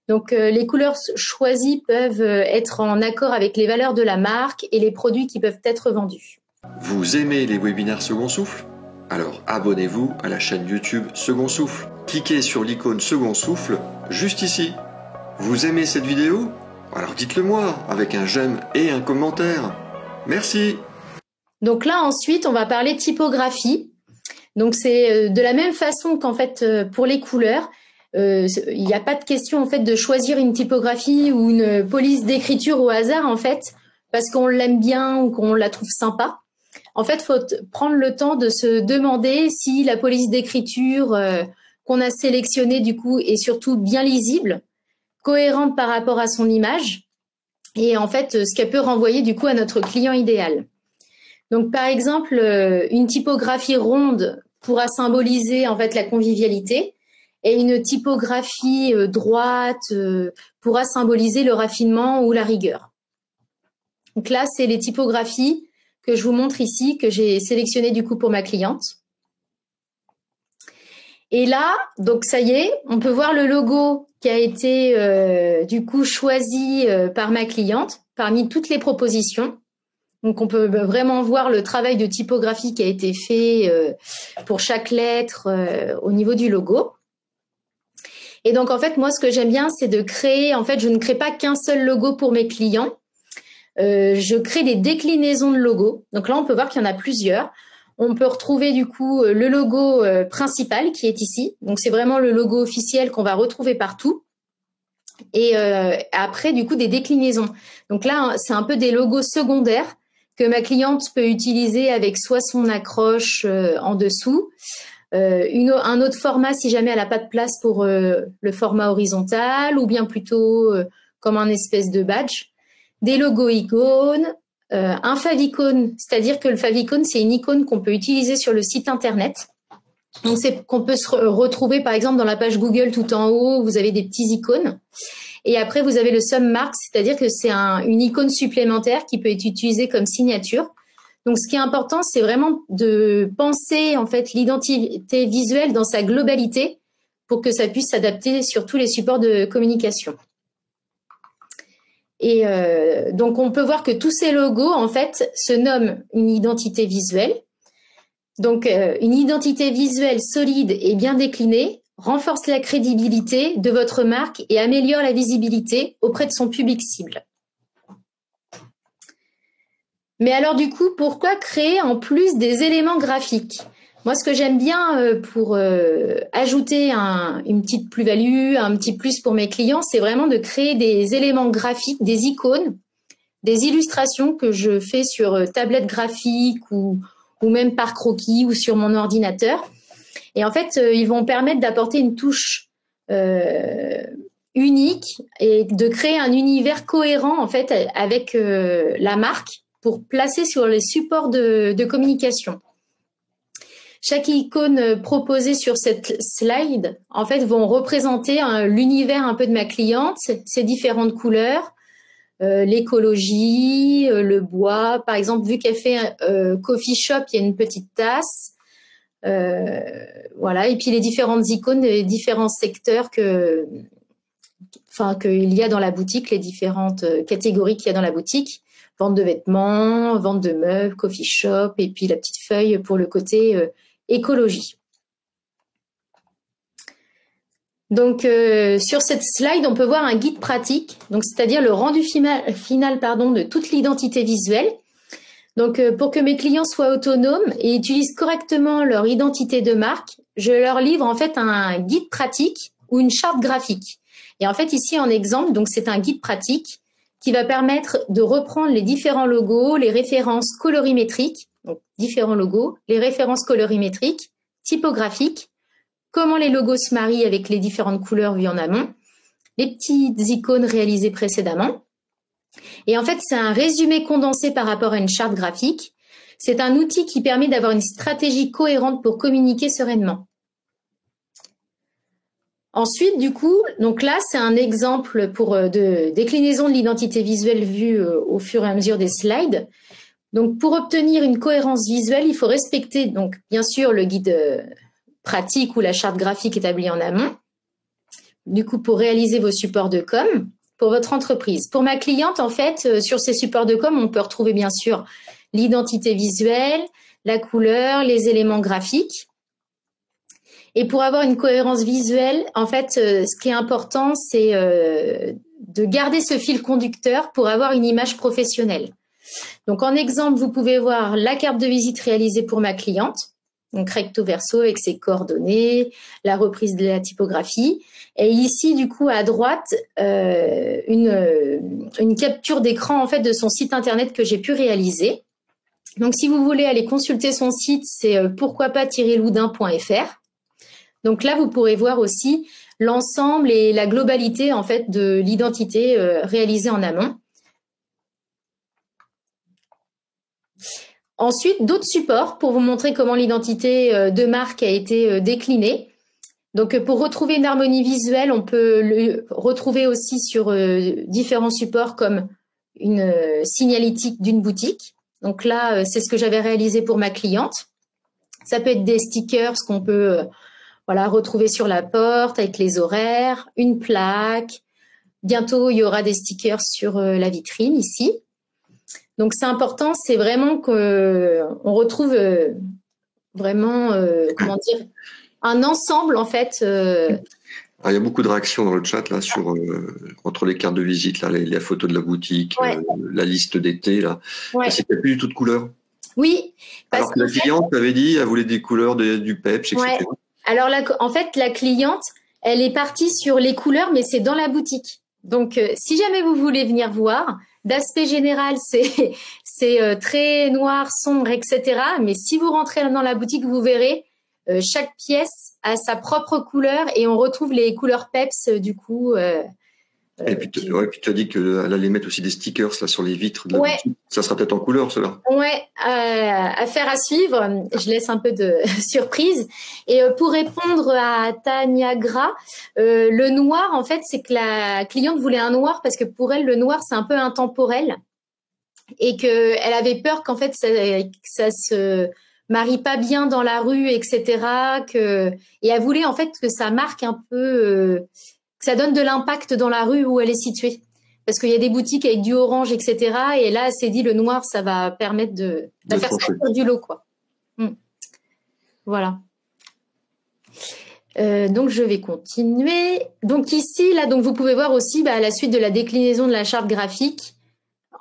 Donc les couleurs choisies peuvent être en accord avec les valeurs de la marque et les produits qui peuvent être vendus. Vous aimez les webinaires Second Souffle ? Alors abonnez-vous à la chaîne YouTube Second Souffle. Cliquez sur l'icône Second Souffle juste ici. Vous aimez cette vidéo ? Alors dites-le moi avec un j'aime et un commentaire. Merci. Donc là ensuite on va parler typographie. Donc c'est de la même façon qu'en fait pour les couleurs. Il n'y a pas de question en fait de choisir une typographie ou une police d'écriture au hasard en fait parce qu'on l'aime bien ou qu'on la trouve sympa. En fait, faut prendre le temps de se demander si la police d'écriture qu'on a sélectionnée du coup est surtout bien lisible, cohérente par rapport à son image et en fait ce qu'elle peut renvoyer du coup à notre client idéal. Donc par exemple, une typographie ronde pourra symboliser en fait la convivialité et une typographie droite pourra symboliser le raffinement ou la rigueur. Donc là, c'est les typographies que je vous montre ici, que j'ai sélectionné du coup pour ma cliente. Et là, donc ça y est, on peut voir le logo qui a été du coup choisi par ma cliente parmi toutes les propositions. Donc on peut vraiment voir le travail de typographie qui a été fait pour chaque lettre au niveau du logo. Et donc en fait, moi ce que j'aime bien, c'est de créer, en fait je ne crée pas qu'un seul logo pour mes clients. Je crée des déclinaisons de logos. Donc là, on peut voir qu'il y en a plusieurs. On peut retrouver du coup le logo principal qui est ici. Donc c'est vraiment le logo officiel qu'on va retrouver partout. Et après, du coup, des déclinaisons. Donc là, c'est un peu des logos secondaires que ma cliente peut utiliser avec soit son accroche en dessous, un autre format si jamais elle n'a pas de place pour le format horizontal, ou bien plutôt comme un espèce de badge. Des logos icônes, un favicon, c'est-à-dire que le favicon, c'est une icône qu'on peut utiliser sur le site internet. Donc, c'est qu'on peut se retrouver, par exemple, dans la page Google tout en haut, vous avez des petits icônes. Et après, vous avez le submark, c'est-à-dire que c'est une icône supplémentaire qui peut être utilisée comme signature. Donc, ce qui est important, c'est vraiment de penser, en fait, l'identité visuelle dans sa globalité pour que ça puisse s'adapter sur tous les supports de communication. Et donc, on peut voir que tous ces logos, en fait, se nomment une identité visuelle. Donc, une identité visuelle solide et bien déclinée renforce la crédibilité de votre marque et améliore la visibilité auprès de son public cible. Mais alors, du coup, pourquoi créer en plus des éléments graphiques ? Moi, ce que j'aime bien pour ajouter une petite plus-value, un petit plus pour mes clients, c'est vraiment de créer des éléments graphiques, des icônes, des illustrations que je fais sur tablette graphique ou même par croquis ou sur mon ordinateur. Et en fait, ils vont permettre d'apporter une touche unique et de créer un univers cohérent en fait avec la marque pour placer sur les supports de communication. Chaque icône proposée sur cette slide, en fait, vont représenter l'univers un peu de ma cliente, ses différentes couleurs, l'écologie, le bois. Par exemple, vu qu'elle fait coffee shop, il y a une petite tasse. Voilà. Et puis les différentes icônes des différents secteurs qu'il y a dans la boutique, les différentes catégories qu'il y a dans la boutique. Vente de vêtements, vente de meubles, coffee shop, et puis la petite feuille pour le côté écologie. Donc, sur cette slide, on peut voir un guide pratique, donc c'est-à-dire le rendu final de toute l'identité visuelle. Donc, pour que mes clients soient autonomes et utilisent correctement leur identité de marque, je leur livre en fait un guide pratique ou une charte graphique. Et en fait, ici, en exemple, donc c'est un guide pratique qui va permettre de reprendre les différents logos, les références colorimétriques, donc différents logos, les références colorimétriques, typographiques, comment les logos se marient avec les différentes couleurs vues en amont, les petites icônes réalisées précédemment. Et en fait, c'est un résumé condensé par rapport à une charte graphique. C'est un outil qui permet d'avoir une stratégie cohérente pour communiquer sereinement. Ensuite, du coup, donc là, c'est un exemple de déclinaison de l'identité visuelle vue au fur et à mesure des slides. Donc, pour obtenir une cohérence visuelle, il faut respecter, donc, bien sûr, le guide pratique ou la charte graphique établie en amont. Du coup, pour réaliser vos supports de com pour votre entreprise. Pour ma cliente, en fait, sur ces supports de com, on peut retrouver, bien sûr, l'identité visuelle, la couleur, les éléments graphiques. Et pour avoir une cohérence visuelle, en fait, ce qui est important, c'est de garder ce fil conducteur pour avoir une image professionnelle. Donc, en exemple, vous pouvez voir la carte de visite réalisée pour ma cliente, donc recto verso avec ses coordonnées, la reprise de la typographie. Et ici, du coup, à droite, une capture d'écran en fait de son site internet que j'ai pu réaliser. Donc, si vous voulez aller consulter son site, c'est pourquoi-pas-loudun.fr. Donc là, vous pourrez voir aussi l'ensemble et la globalité en fait de l'identité réalisée en amont. Ensuite, d'autres supports pour vous montrer comment l'identité de marque a été déclinée. Donc, pour retrouver une harmonie visuelle, on peut le retrouver aussi sur différents supports comme une signalétique d'une boutique. Donc là, c'est ce que j'avais réalisé pour ma cliente. Ça peut être des stickers qu'on peut retrouver sur la porte avec les horaires, une plaque. Bientôt, il y aura des stickers sur la vitrine ici. Donc, c'est important, c'est vraiment qu'on retrouve vraiment, un ensemble, en fait. Alors, il y a beaucoup de réactions dans le chat, là, sur, entre les cartes de visite, là, les photos de la boutique, la liste d'été, là. Ouais. C'est plus du tout de couleur. Oui. Alors que la cliente avait dit, elle voulait des couleurs du peps, etc. Ouais. Alors, en fait, la cliente, elle est partie sur les couleurs, mais c'est dans la boutique. Donc, si jamais vous voulez venir voir, d'aspect général, c'est très noir, sombre, etc. Mais si vous rentrez dans la boutique, vous verrez, chaque pièce a sa propre couleur et on retrouve les couleurs peps, du coup. Et puis, tu as dit qu'elle allait mettre aussi des stickers là sur les vitres de la boutique. Ça sera peut-être en couleur, cela. Ouais, affaire à suivre. Je laisse un peu de surprise. Et pour répondre à Tania Gras, le noir, en fait, c'est que la cliente voulait un noir parce que pour elle, le noir, c'est un peu intemporel et qu'elle avait peur qu'en fait, ça se marie pas bien dans la rue, etc. Et elle voulait en fait que ça marque un peu... que ça donne de l'impact dans la rue où elle est située. Parce qu'il y a des boutiques avec du orange, etc. Et là, elle s'est dit, le noir, ça va permettre de faire sortir du lot, quoi. Voilà. Donc, je vais continuer. Donc, ici, là, donc vous pouvez voir aussi la suite de la déclinaison de la charte graphique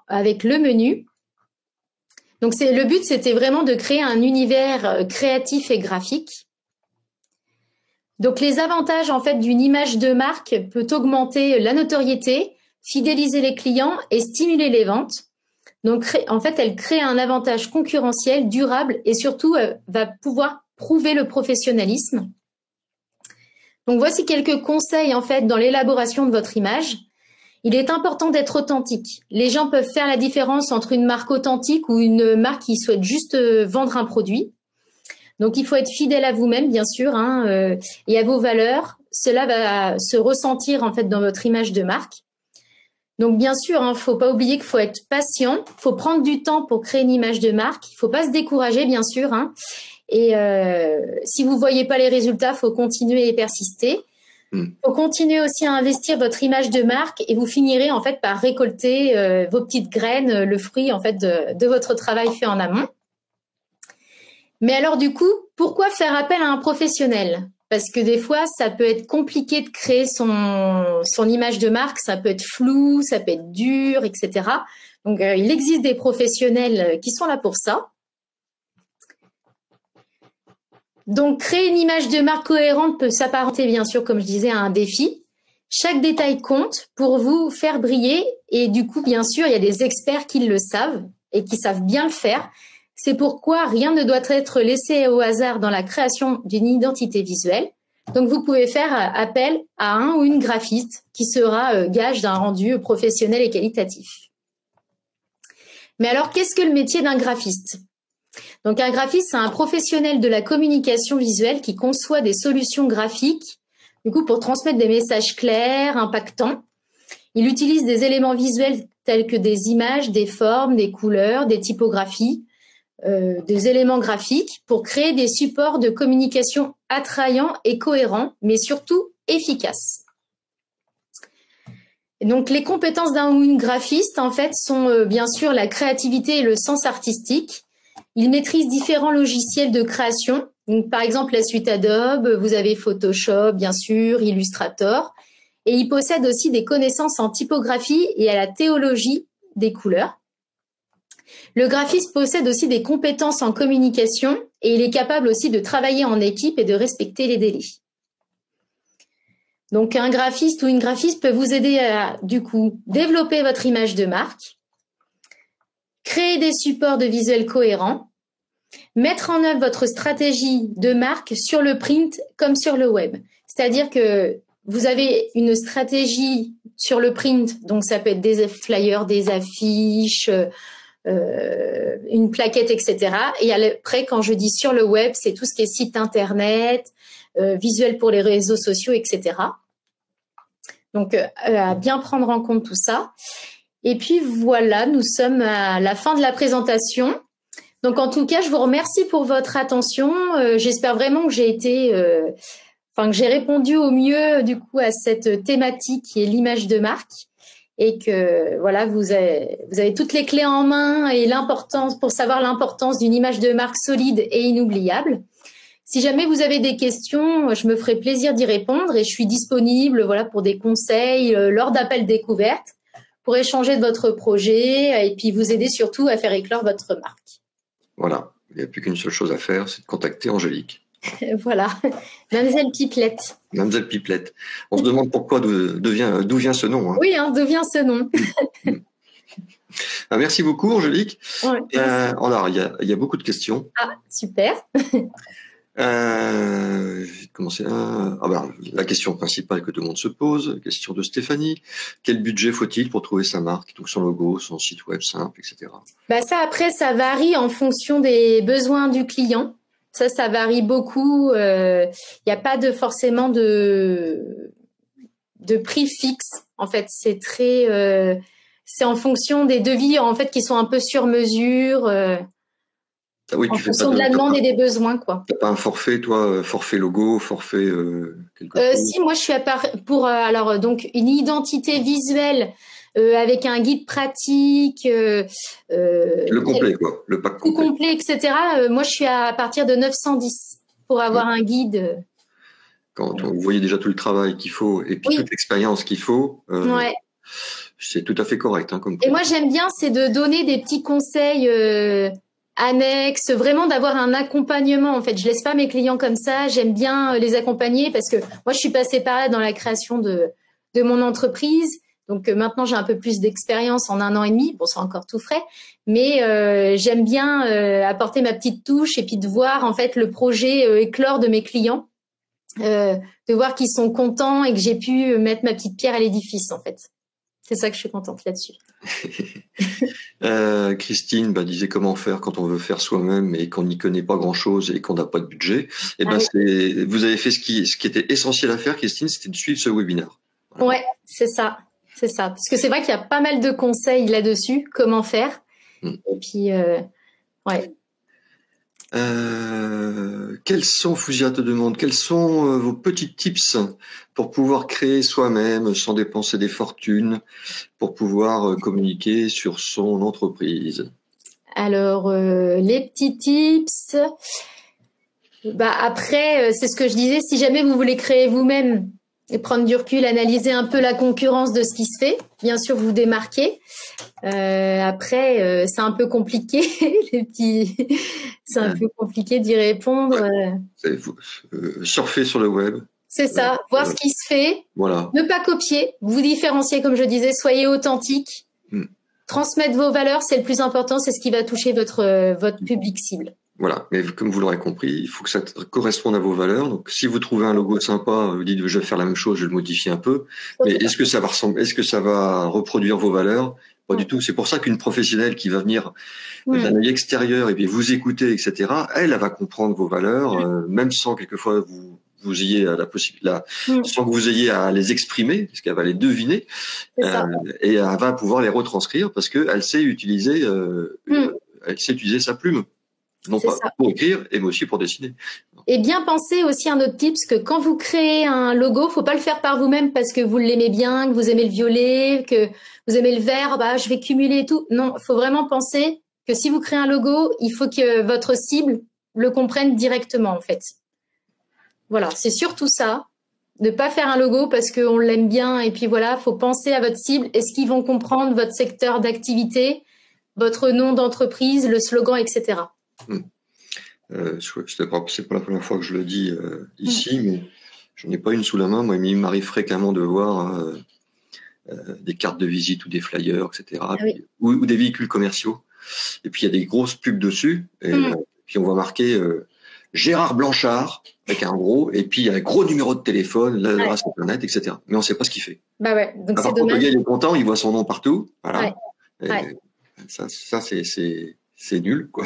avec le menu. Donc, le but, c'était vraiment de créer un univers créatif et graphique. Donc, les avantages, en fait, d'une image de marque peut augmenter la notoriété, fidéliser les clients et stimuler les ventes. Donc, en fait, elle crée un avantage concurrentiel, durable et surtout va pouvoir prouver le professionnalisme. Donc, voici quelques conseils, en fait, dans l'élaboration de votre image. Il est important d'être authentique. Les gens peuvent faire la différence entre une marque authentique ou une marque qui souhaite juste vendre un produit. Donc, il faut être fidèle à vous-même, bien sûr, et à vos valeurs. Cela va se ressentir, en fait, dans votre image de marque. Donc, bien sûr, faut pas oublier qu'il faut être patient. Il faut prendre du temps pour créer une image de marque. Il faut pas se décourager, bien sûr. Et si vous voyez pas les résultats, faut continuer et persister. Faut continuer aussi à investir votre image de marque et vous finirez en fait par récolter vos petites graines, le fruit en fait de votre travail fait en amont. Mais alors du coup, pourquoi faire appel à un professionnel? Parce que des fois, ça peut être compliqué de créer son image de marque, ça peut être flou, ça peut être dur, etc. Donc il existe des professionnels qui sont là pour ça. Donc, créer une image de marque cohérente peut s'apparenter, bien sûr, comme je disais, à un défi. Chaque détail compte pour vous faire briller. Et du coup, bien sûr, il y a des experts qui le savent et qui savent bien le faire. C'est pourquoi rien ne doit être laissé au hasard dans la création d'une identité visuelle. Donc, vous pouvez faire appel à un ou une graphiste qui sera gage d'un rendu professionnel et qualitatif. Mais alors, qu'est-ce que le métier d'un graphiste ? Donc, un graphiste, c'est un professionnel de la communication visuelle qui conçoit des solutions graphiques, du coup, pour transmettre des messages clairs, impactants. Il utilise des éléments visuels tels que des images, des formes, des couleurs, des typographies, des éléments graphiques pour créer des supports de communication attrayants et cohérents, mais surtout efficaces. Et donc, les compétences d'un ou une graphiste, en fait, sont bien sûr la créativité et le sens artistique. Il maîtrise différents logiciels de création. Donc, par exemple, la suite Adobe, vous avez Photoshop, bien sûr, Illustrator. Et il possède aussi des connaissances en typographie et à la théologie des couleurs. Le graphiste possède aussi des compétences en communication et il est capable aussi de travailler en équipe et de respecter les délais. Donc, un graphiste ou une graphiste peut vous aider à, du coup, développer votre image de marque, créer des supports de visuels cohérents, mettre en œuvre votre stratégie de marque sur le print comme sur le web. C'est-à-dire que vous avez une stratégie sur le print, donc ça peut être des flyers, des affiches, une plaquette, etc. Et après, quand je dis sur le web, c'est tout ce qui est site internet, visuel pour les réseaux sociaux, etc. Donc, à bien prendre en compte tout ça. Et puis voilà, nous sommes à la fin de la présentation. Donc, en tout cas, je vous remercie pour votre attention. J'espère vraiment que que j'ai répondu au mieux du coup à cette thématique qui est l'image de marque et que voilà, vous avez toutes les clés en main et l'importance pour savoir l'importance d'une image de marque solide et inoubliable. Si jamais vous avez des questions, je me ferai plaisir d'y répondre et je suis disponible voilà pour des conseils lors d'appels découvertes pour échanger de votre projet et puis vous aider surtout à faire éclore votre marque. Voilà, il n'y a plus qu'une seule chose à faire, c'est de contacter Angélique. Voilà, Mademoiselle Pipelette. Mademoiselle Pipelette. On se demande pourquoi, d'où vient ce nom. Oui, d'où vient ce nom. Merci beaucoup, Angélique. Ouais. Alors, il y a beaucoup de questions. Ah, super. La question principale que tout le monde se pose, question de Stéphanie. Quel budget faut-il pour trouver sa marque, donc son logo, son site web simple, etc. Ça varie en fonction des besoins du client. Ça varie beaucoup. Il n'y a pas forcément de prix fixe. En fait, c'est en fonction des devis en fait qui sont un peu sur mesure. Oui, en fonction de la demande et des besoins, quoi. T'as pas un forfait, toi, forfait logo, forfait quelque chose? Si, moi je suis pour donc une identité visuelle avec un guide pratique, le complet, quoi, le pack complet, etc. Moi je suis à partir de 910 pour avoir un guide. Quand vous voyez déjà tout le travail qu'il faut et puis toute l'expérience qu'il faut, c'est tout à fait correct. Comme et moi j'aime bien, c'est de donner des petits conseils annexes, vraiment d'avoir un accompagnement. En fait, je laisse pas mes clients comme ça. J'aime bien les accompagner parce que moi, je suis passée par là dans la création de mon entreprise. Donc maintenant, j'ai un peu plus d'expérience en 1 an et demi. Bon, c'est encore tout frais, mais j'aime bien apporter ma petite touche et puis de voir en fait le projet éclore de mes clients. de voir qu'ils sont contents et que j'ai pu mettre ma petite pierre à l'édifice, en fait. C'est ça que je suis contente là-dessus. Christine disait comment faire quand on veut faire soi-même et qu'on n'y connaît pas grand-chose et qu'on n'a pas de budget. Vous avez fait ce qui était essentiel à faire, Christine, c'était de suivre ce webinaire. Voilà. Ouais, c'est ça. C'est ça. Parce que c'est vrai qu'il y a pas mal de conseils là-dessus, comment faire. Et puis, ouais. Quels sont, Fouzia te demande, quels sont vos petits tips pour pouvoir créer soi-même sans dépenser des fortunes, pour pouvoir communiquer sur son entreprise? Alors, les petits tips, après, c'est ce que je disais, si jamais vous voulez créer vous-même et prendre du recul, analyser un peu la concurrence de ce qui se fait, bien sûr vous démarquer. Après, c'est un peu compliqué, c'est un peu compliqué d'y répondre. Surfer sur le web. C'est ça, voir ce qui se fait, voilà. Ne pas copier, vous différencier comme je disais, soyez authentique, transmettre vos valeurs, c'est le plus important, c'est ce qui va toucher votre public cible. Voilà, mais comme vous l'aurez compris, il faut que ça corresponde à vos valeurs. Donc, si vous trouvez un logo sympa, vous dites je vais faire la même chose, je vais le modifier un peu. Mais est-ce que ça va ressembler, est-ce que ça va reproduire vos valeurs? Pas du tout. C'est pour ça qu'une professionnelle qui va venir d'un œil extérieur et puis vous écouter, etc., elle va comprendre vos valeurs, même sans quelquefois vous ayez la possibilité, sans que vous ayez à les exprimer, parce qu'elle va les deviner, et elle va pouvoir les retranscrire parce qu'elle sait utiliser, sa plume. Non pas pour écrire, mais aussi pour dessiner. Et bien penser aussi un autre tips, que quand vous créez un logo, faut pas le faire par vous-même parce que vous l'aimez bien, que vous aimez le violet, que vous aimez le vert, je vais cumuler et tout. Non, faut vraiment penser que si vous créez un logo, il faut que votre cible le comprenne directement, en fait. Voilà, c'est surtout ça. Ne pas faire un logo parce qu'on l'aime bien et puis voilà, faut penser à votre cible. Est-ce qu'ils vont comprendre votre secteur d'activité, votre nom d'entreprise, le slogan, etc. C'est pas la première fois que je le dis ici, mais je n'ai pas une sous la main. Moi, il m'arrive fréquemment de voir des cartes de visite ou des flyers, etc., ou des véhicules commerciaux. Et puis il y a des grosses pubs dessus. Et puis on voit marquer Gérard Blanchard avec un gros, et puis il y a un gros numéro de téléphone, l'adresse internet, etc. Mais on ne sait pas ce qu'il fait. Donc c'est dommage. Le gars il est content, il voit son nom partout. Voilà. Ça c'est nul, quoi.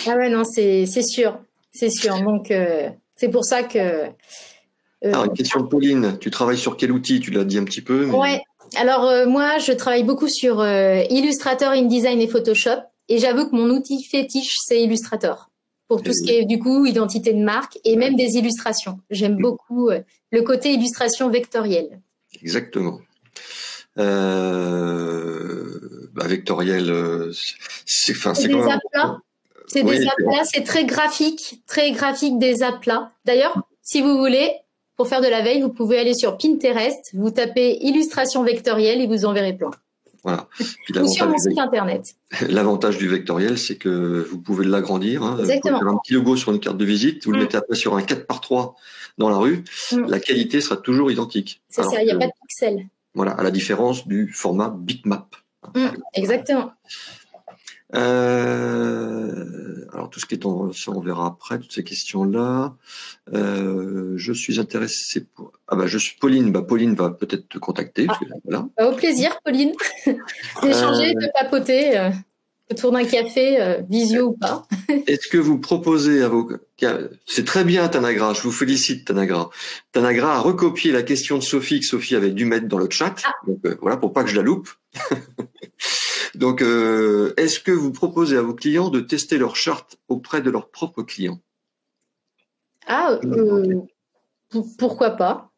Non, c'est sûr. Donc, c'est pour ça que... Alors, une question de Pauline. Tu travailles sur quel outil? Tu l'as dit un petit peu. Mais... Ouais. Alors, moi, je travaille beaucoup sur Illustrator, InDesign et Photoshop. Et j'avoue que mon outil fétiche, c'est Illustrator. Pour tout ce qui est, du coup, identité de marque et même des illustrations. J'aime beaucoup le côté illustration vectorielle. Exactement. Vectoriel, c'est des aplats. C'est des aplats, c'est très graphique des aplats. D'ailleurs, si vous voulez, pour faire de la veille, vous pouvez aller sur Pinterest, vous tapez illustration vectorielle et vous en verrez plein. Voilà. Ou sur mon site internet. L'avantage du vectoriel, c'est que vous pouvez l'agrandir. Exactement. Vous pouvez faire un petit logo sur une carte de visite, vous le mettez après sur un 4x3 dans la rue, la qualité sera toujours identique. C'est ça, il n'y a pas de pixels. Voilà, à la différence du format bitmap. Exactement. Alors tout ce qui est ça on verra après toutes ces questions-là. Je suis intéressé pour. Pauline. Pauline va peut-être te contacter. Voilà. Au plaisir, Pauline. D'échanger, de papoter autour d'un café, visio ou pas. Est-ce que vous proposez à vos... C'est très bien, Tanagra, je vous félicite, Tanagra. Tanagra a recopié la question de Sophie, que Sophie avait dû mettre dans le chat. Donc, voilà, pour pas que je la loupe. Donc, est-ce que vous proposez à vos clients de tester leur charte auprès de leurs propres clients? Pourquoi pas?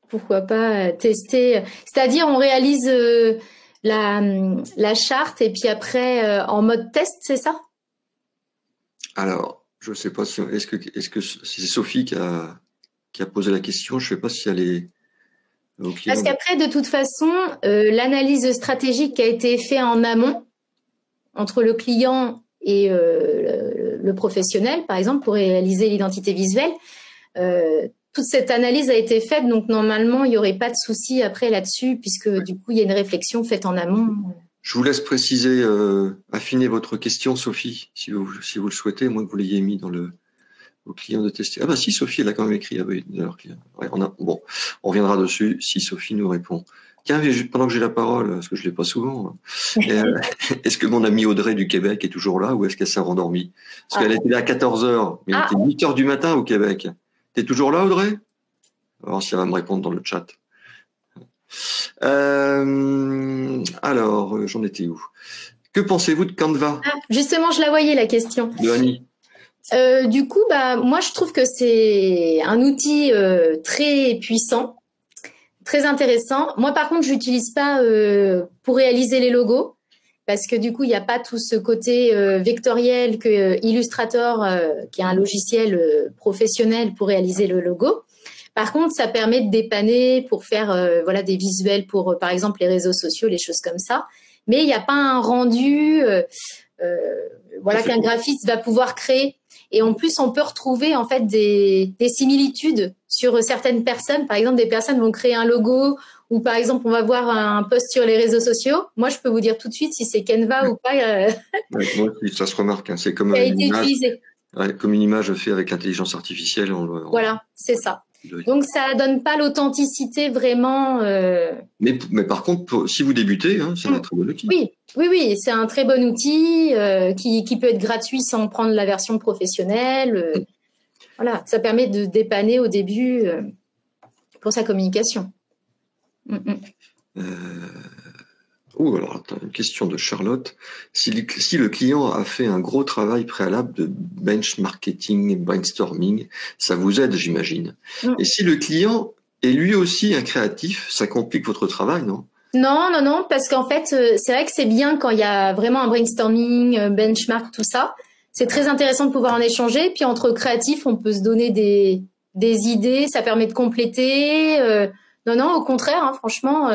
Pourquoi pas tester? C'est-à-dire, on réalise... la charte et puis après en mode test, c'est ça? Alors, je ne sais pas si est-ce que c'est Sophie qui a posé la question. Je ne sais pas si elle est. Parce qu'après, de toute façon, l'analyse stratégique qui a été faite en amont entre le client et le professionnel, par exemple, pour réaliser l'identité visuelle. Toute cette analyse a été faite, donc normalement, il n'y aurait pas de souci après là-dessus, puisque du coup, il y a une réflexion faite en amont. Je vous laisse préciser, affiner votre question, Sophie, si vous le souhaitez, moins que vous l'ayez mis dans le aux clients de tester. Ah bah si, Sophie, elle a quand même écrit. Ah oui, ouais, bon, on reviendra dessus si Sophie nous répond. Tiens, pendant que j'ai la parole, parce que je l'ai pas souvent, est-ce que mon amie Audrey du Québec est toujours là ou est-ce qu'elle s'est rendormie? Parce qu'elle était là à 14h, mais il était 8h du matin au Québec. T'es toujours là, Audrey? On va voir si elle va me répondre dans le chat. Alors, j'en étais où? Que pensez-vous de Canva? Justement, je la voyais, la question. De Annie. Du coup, moi, je trouve que c'est un outil très puissant, très intéressant. Moi, par contre, je l'utilise pas pour réaliser les logos parce que du coup, il n'y a pas tout ce côté vectoriel que Illustrator, qui est un logiciel professionnel pour réaliser le logo. Par contre, ça permet de dépanner pour faire voilà, des visuels pour, par exemple, les réseaux sociaux, les choses comme ça. Mais il n'y a pas un rendu voilà, qu'un graphiste va pouvoir créer. Et en plus, on peut retrouver en fait des similitudes sur certaines personnes. Par exemple, des personnes vont créer un logo ou par exemple, on va voir un post sur les réseaux sociaux. Moi, je peux vous dire tout de suite si c'est Canva ou pas. Ouais, moi, ça se remarque. Hein. C'est comme ça a été utilisé. Ouais, comme une image faite avec l'intelligence artificielle. Voilà, c'est ça. Donc, ça donne pas l'authenticité vraiment. Mais par contre, si vous débutez, hein, c'est un très bon outil. Oui, c'est un très bon outil qui peut être gratuit sans prendre la version professionnelle. Voilà, ça permet de dépanner au début pour sa communication. Alors, attends, une question de Charlotte. Si le client a fait un gros travail préalable de benchmarking et brainstorming, ça vous aide, j'imagine. Et si le client est lui aussi un créatif, ça complique votre travail, non? Non, parce qu'en fait, c'est vrai que c'est bien quand il y a vraiment un brainstorming, benchmark, tout ça. C'est très intéressant de pouvoir en échanger. Puis entre créatifs, on peut se donner des idées, ça permet de compléter. Non, au contraire, hein, franchement,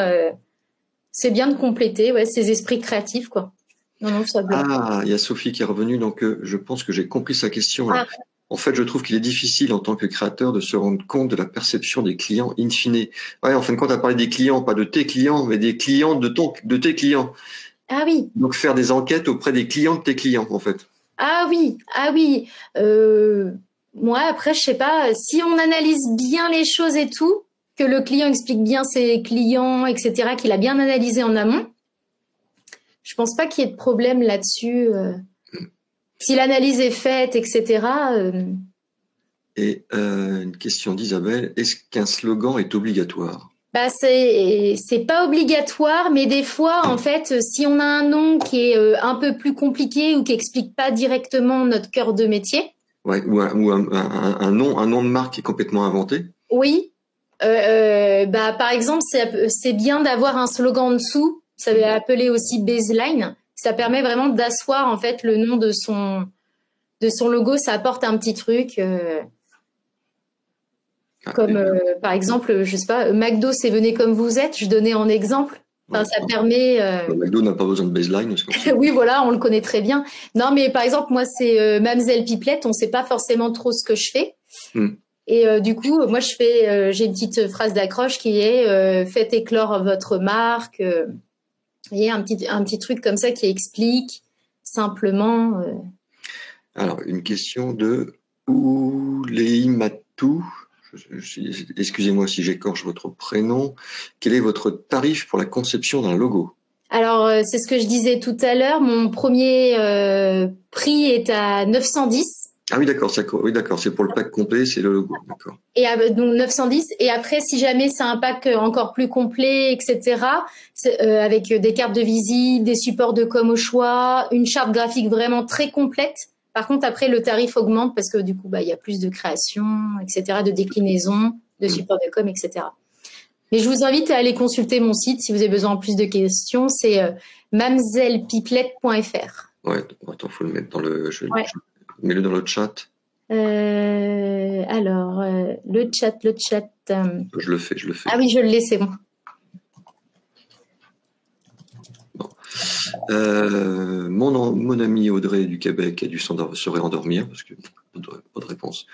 c'est bien de compléter ces esprits créatifs, quoi. Non, ça bien. Ah, il y a Sophie qui est revenue, donc je pense que j'ai compris sa question. Là. En fait, je trouve qu'il est difficile en tant que créateur de se rendre compte de la perception des clients in fine. Ouais, en fin de compte, à parler des clients, pas de tes clients, mais des clients de tes clients. Ah oui. Donc faire des enquêtes auprès des clients de tes clients, en fait. Ah oui. Moi, après, je sais pas, si on analyse bien les choses et tout, que le client explique bien ses clients, etc., qu'il a bien analysé en amont, je pense pas qu'il y ait de problème là-dessus. Si l'analyse est faite, etc. Et une question d'Isabelle, est-ce qu'un slogan est obligatoire? C'est pas obligatoire, mais des fois, en fait, si on a un nom qui est un peu plus compliqué ou qui explique pas directement notre cœur de métier. Ouais, ou un nom de marque qui est complètement inventé. Oui. Par exemple, c'est bien d'avoir un slogan en dessous. Ça va appeler aussi baseline. Ça permet vraiment d'asseoir en fait le nom de son logo. Ça apporte un petit truc. Par exemple, je sais pas, McDo, c'est venez comme vous êtes. Je donnais en exemple. Enfin, ça permet. McDo n'a pas besoin de baseline. Oui, voilà, on le connaît très bien. Non, mais par exemple, moi, c'est Mademoiselle Pipelette. On sait pas forcément trop ce que je fais. Et du coup, moi, j'ai une petite phrase d'accroche qui est faites éclore votre marque. Et un petit truc comme ça qui explique simplement. Alors, une question de Ouleimatou. Excusez-moi si j'écorche votre prénom. Quel est votre tarif pour la conception d'un logo? Alors, c'est ce que je disais tout à l'heure. Mon premier prix est à 910. Ah oui, d'accord, c'est pour le pack complet, c'est le logo, d'accord. Et donc 910. Et après, si jamais c'est un pack encore plus complet, etc., avec des cartes de visite, des supports de com au choix, une charte graphique vraiment très complète. Par contre, après, le tarif augmente parce que du coup, il y a plus de création, etc., de déclinaison, de supports de com, etc. Mais je vous invite à aller consulter mon site si vous avez besoin de plus de questions. C'est mamzellepipelette.fr. Ouais, attends, faut le mettre dans le. Mets-le dans le chat. Alors, le chat. Je le fais. Ah oui, je le laisse, c'est bon. Mon amie Audrey du Québec a dû se réendormir parce que pas de réponse.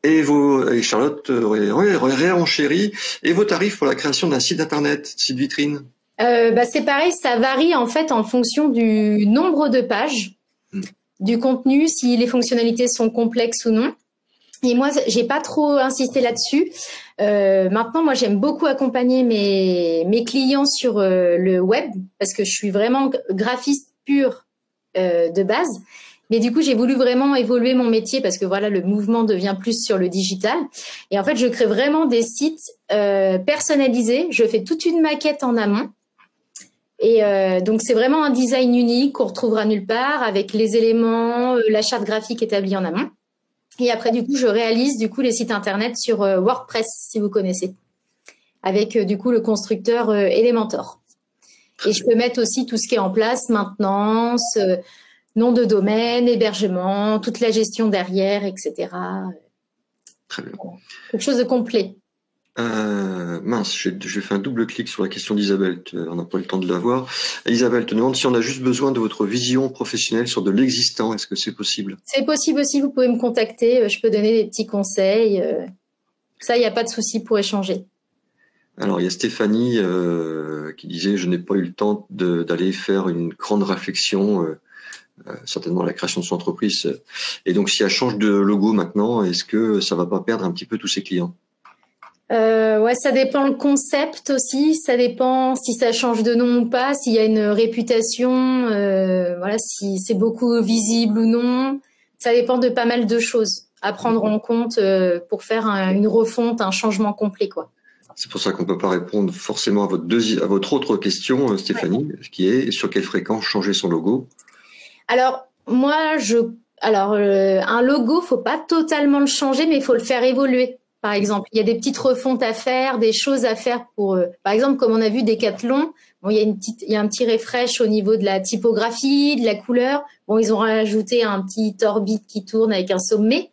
Et Charlotte réenchérit. Et vos tarifs pour la création d'un site internet, site vitrine? C'est pareil, ça varie en fait en fonction du nombre de pages. du contenu, si les fonctionnalités sont complexes ou non. Et moi, j'ai pas trop insisté là-dessus. Maintenant, moi, j'aime beaucoup accompagner mes clients sur le web parce que je suis vraiment graphiste pur de base. Mais du coup, j'ai voulu vraiment évoluer mon métier parce que voilà, le mouvement devient plus sur le digital. Et en fait, je crée vraiment des sites personnalisés. Je fais toute une maquette en amont. Et donc, c'est vraiment un design unique qu'on retrouvera nulle part avec les éléments, la charte graphique établie en amont. Et après, du coup, je réalise du coup les sites internet sur WordPress, si vous connaissez, avec du coup le constructeur Elementor. Et je peux mettre aussi tout ce qui est en place, maintenance, nom de domaine, hébergement, toute la gestion derrière, etc. Très bien. Quelque chose de complet. Mince, j'ai fait un double clic sur la question d'Isabelle, on n'a pas eu le temps de la voir. Isabelle te demande si on a juste besoin de votre vision professionnelle sur de l'existant, est-ce que c'est possible? C'est possible aussi, vous pouvez me contacter, je peux donner des petits conseils. Ça, il n'y a pas de souci pour échanger. Alors, il y a Stéphanie qui disait « Je n'ai pas eu le temps d'aller faire une grande réflexion, certainement à la création de son entreprise. » Et donc, si elle change de logo maintenant, est-ce que ça va pas perdre un petit peu tous ses clients? Ouais, ça dépend le concept aussi, ça dépend si ça change de nom ou pas, s'il y a une réputation, voilà, si c'est beaucoup visible ou non. Ça dépend de pas mal de choses à prendre en compte pour faire une refonte, un changement complet, quoi. C'est pour ça qu'on peut pas répondre forcément à votre autre question, Stéphanie, ouais. Qui est sur quelle fréquence changer son logo? Alors, moi, un logo, faut pas totalement le changer, mais il faut le faire évoluer. Par exemple, il y a des petites refontes à faire, des choses à faire pour, par exemple, comme on a vu Decathlon, bon, il y a un petit refresh au niveau de la typographie, de la couleur. Bon, ils ont rajouté un petit orbite qui tourne avec un sommet.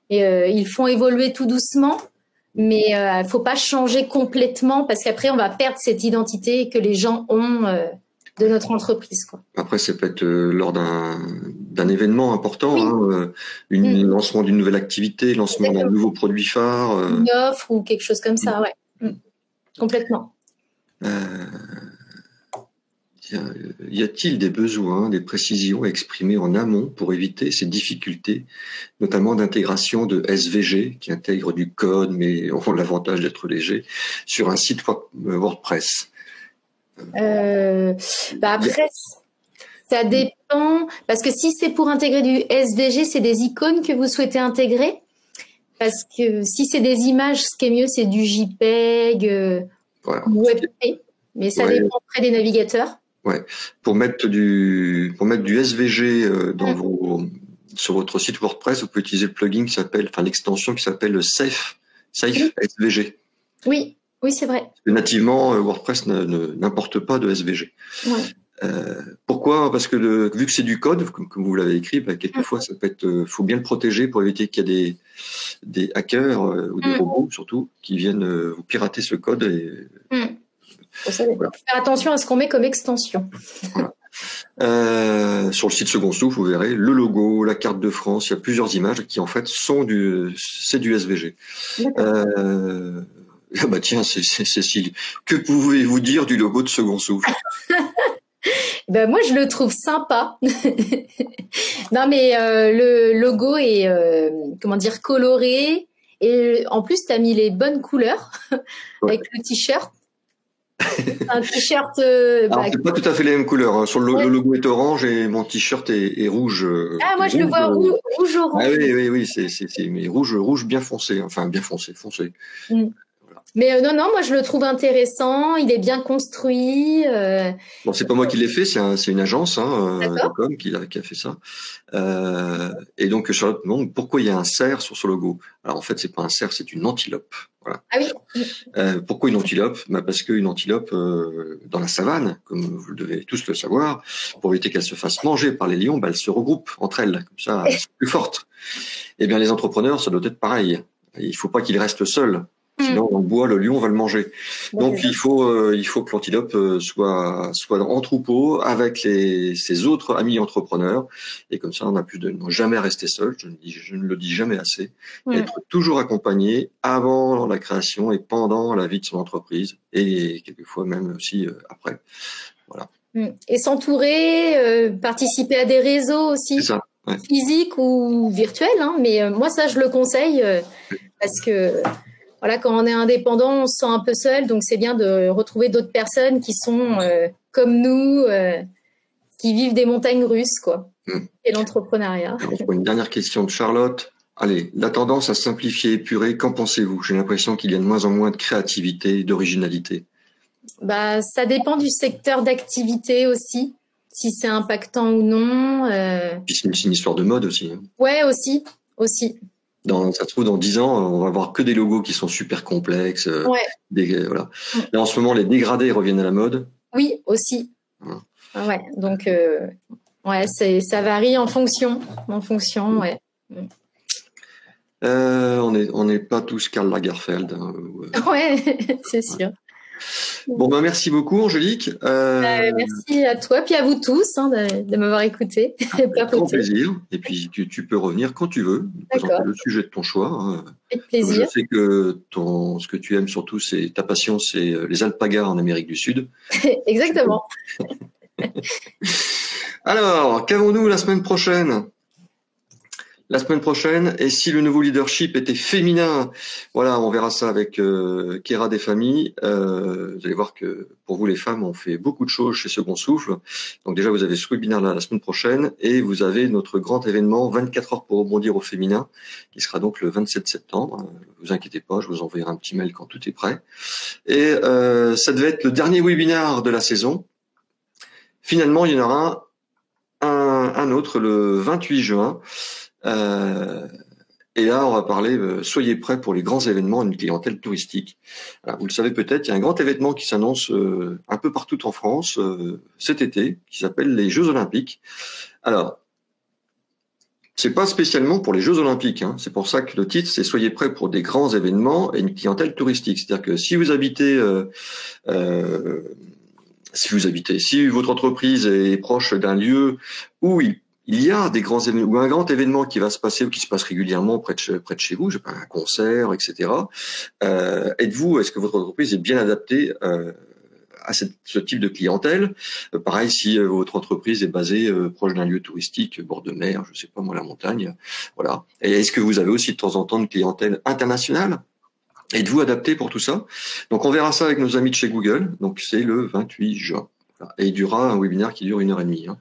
Et ils font évoluer tout doucement, mais faut pas changer complètement parce qu'après on va perdre cette identité que les gens ont de notre entreprise, quoi. Après, c'est peut-être lors d'un événement important, oui. Lancement d'une nouvelle activité, lancement d'un nouveau produit phare. Une offre ou quelque chose comme ça, ouais. Complètement. Y a-t-il des besoins, des précisions exprimées en amont pour éviter ces difficultés, notamment d'intégration de SVG qui intègre du code mais ont l'avantage d'être léger sur un site WordPress? Après, ça dépend, parce que si c'est pour intégrer du SVG, c'est des icônes que vous souhaitez intégrer, parce que si c'est des images, ce qui est mieux, c'est du JPEG ou WebP, mais ça dépend près des navigateurs. Ouais, pour mettre du SVG sur votre site WordPress, vous pouvez utiliser le plugin qui s'appelle, l'extension qui s'appelle Safe SVG. Oui. Oui, c'est vrai. Nativement, WordPress n'importe pas de SVG. Ouais. Pourquoi? Parce que vu que c'est du code, comme vous l'avez écrit, quelquefois ça peut être, faut bien le protéger pour éviter qu'il y ait des hackers ou des robots surtout qui viennent vous pirater ce code. Faut faire attention à ce qu'on met comme extension. Voilà. Sur le site Second Souffle, vous verrez le logo, la carte de France. Il y a plusieurs images qui en fait c'est du SVG. Ah bah tiens, Cécile, que pouvez-vous dire du logo de Second Souffle? Ben moi, je le trouve sympa. Non, mais le logo est, coloré. Et en plus, tu as mis les bonnes couleurs avec le t-shirt. Un t-shirt... c'est pas tout à fait les mêmes couleurs. Hein. Sur le logo est orange et mon t-shirt est rouge. Moi je le vois rouge-orange. Ah oui, mais rouge bien foncé. Enfin, bien foncé. Mais non, moi je le trouve intéressant, il est bien construit. Bon, c'est pas moi qui l'ai fait, c'est une agence de com qui a fait ça. Et donc Charlotte me demande pourquoi il y a un cerf sur ce logo. Alors en fait, c'est pas un cerf, c'est une antilope. Voilà. Ah oui. Pourquoi une antilope? Parce qu'une antilope dans la savane, comme vous devez tous le savoir, pour éviter qu'elle se fasse manger par les lions, elle se regroupe entre elles, comme ça, elles sont plus fortes. Eh bien, les entrepreneurs, ça doit être pareil. Il faut pas qu'ils restent seuls. Sinon, dans le bois, le lion va le manger. Donc, il faut que l'antilope soit en troupeau avec ses autres amis entrepreneurs. Et comme ça, on a plus de ne jamais rester seul. Je ne le dis jamais assez. Être toujours accompagné avant la création et pendant la vie de son entreprise. Et quelquefois même aussi après. Voilà. Et s'entourer, participer à des réseaux aussi. C'est ça. physique ou virtuel, hein, mais moi ça je le conseille parce que voilà, quand on est indépendant, on se sent un peu seul, donc c'est bien de retrouver d'autres personnes qui sont comme nous, qui vivent des montagnes russes, quoi. Et l'entrepreneuriat. Alors, pour une dernière question de Charlotte. Allez, la tendance à simplifier et épurer, qu'en pensez-vous? J'ai l'impression qu'il y a de moins en moins de créativité et d'originalité. Bah, ça dépend du secteur d'activité aussi, si c'est impactant ou non. Puis c'est une histoire de mode aussi. Hein. Ouais, aussi. Ça se trouve, dans 10 ans, on va avoir que des logos qui sont super complexes. Voilà. Là, en ce moment, les dégradés reviennent à la mode. Oui, aussi. Ouais, donc, ça varie en fonction, ouais. On n'est pas tous Karl Lagerfeld. Hein, ouais, c'est sûr. Bon, merci beaucoup, Angélique. Merci à toi, puis à vous tous de m'avoir écouté. Avec grand plaisir. Et puis, tu peux revenir quand tu veux, présenter le sujet de ton choix. Hein. Avec plaisir. Je sais que ce que tu aimes surtout, ta passion, c'est les alpagas en Amérique du Sud. Exactement. Alors, qu'avons-nous la semaine prochaine? La semaine prochaine, et si le nouveau leadership était féminin? Voilà, on verra ça avec Kéra des familles. Vous allez voir que pour vous les femmes, on fait beaucoup de choses chez Second Souffle. Donc déjà, vous avez ce webinaire la semaine prochaine et vous avez notre grand événement 24 heures pour rebondir au féminin qui sera donc le 27 septembre. Ne vous inquiétez pas, je vous enverrai un petit mail quand tout est prêt. Et ça devait être le dernier webinaire de la saison. Finalement, il y en aura un autre le 28 juin. Et là, on va parler, soyez prêts pour les grands événements et une clientèle touristique. Alors, vous le savez peut-être, il y a un grand événement qui s'annonce un peu partout en France cet été, qui s'appelle les Jeux Olympiques. Alors, c'est pas spécialement pour les Jeux Olympiques, hein. C'est pour ça que le titre, c'est soyez prêts pour des grands événements et une clientèle touristique. C'est-à-dire que si votre entreprise est proche d'un lieu où il y a des grands événements, ou un grand événement qui va se passer ou qui se passe régulièrement près de chez vous, je sais pas, un concert, etc. Est-ce que votre entreprise est bien adaptée à ce type de clientèle? Pareil, si votre entreprise est basée proche d'un lieu touristique, bord de mer, je sais pas moi, la montagne, voilà. Et est-ce que vous avez aussi de temps en temps une clientèle internationale? Êtes-vous adapté pour tout ça? Donc on verra ça avec nos amis de chez Google. Donc c'est le 28 juin. Et il durera un webinaire qui dure 1h30. Hein.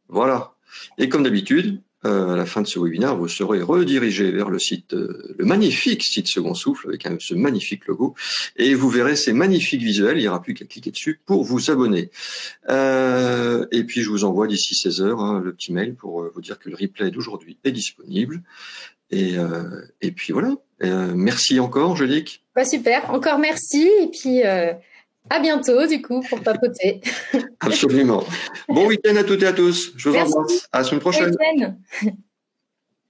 Voilà. Et comme d'habitude, à la fin de ce webinaire, vous serez redirigé vers le site, le magnifique site Second Souffle avec ce magnifique logo, et vous verrez ces magnifiques visuels. Il n'y aura plus qu'à cliquer dessus pour vous abonner. Et puis je vous envoie d'ici 16h le petit mail pour vous dire que le replay d'aujourd'hui est disponible. Et puis voilà. Merci encore, Angélique. Super. Encore merci. Et puis à bientôt, du coup, pour papoter. Absolument. Bon week-end à toutes et à tous. Je vous embrasse. À la semaine prochaine.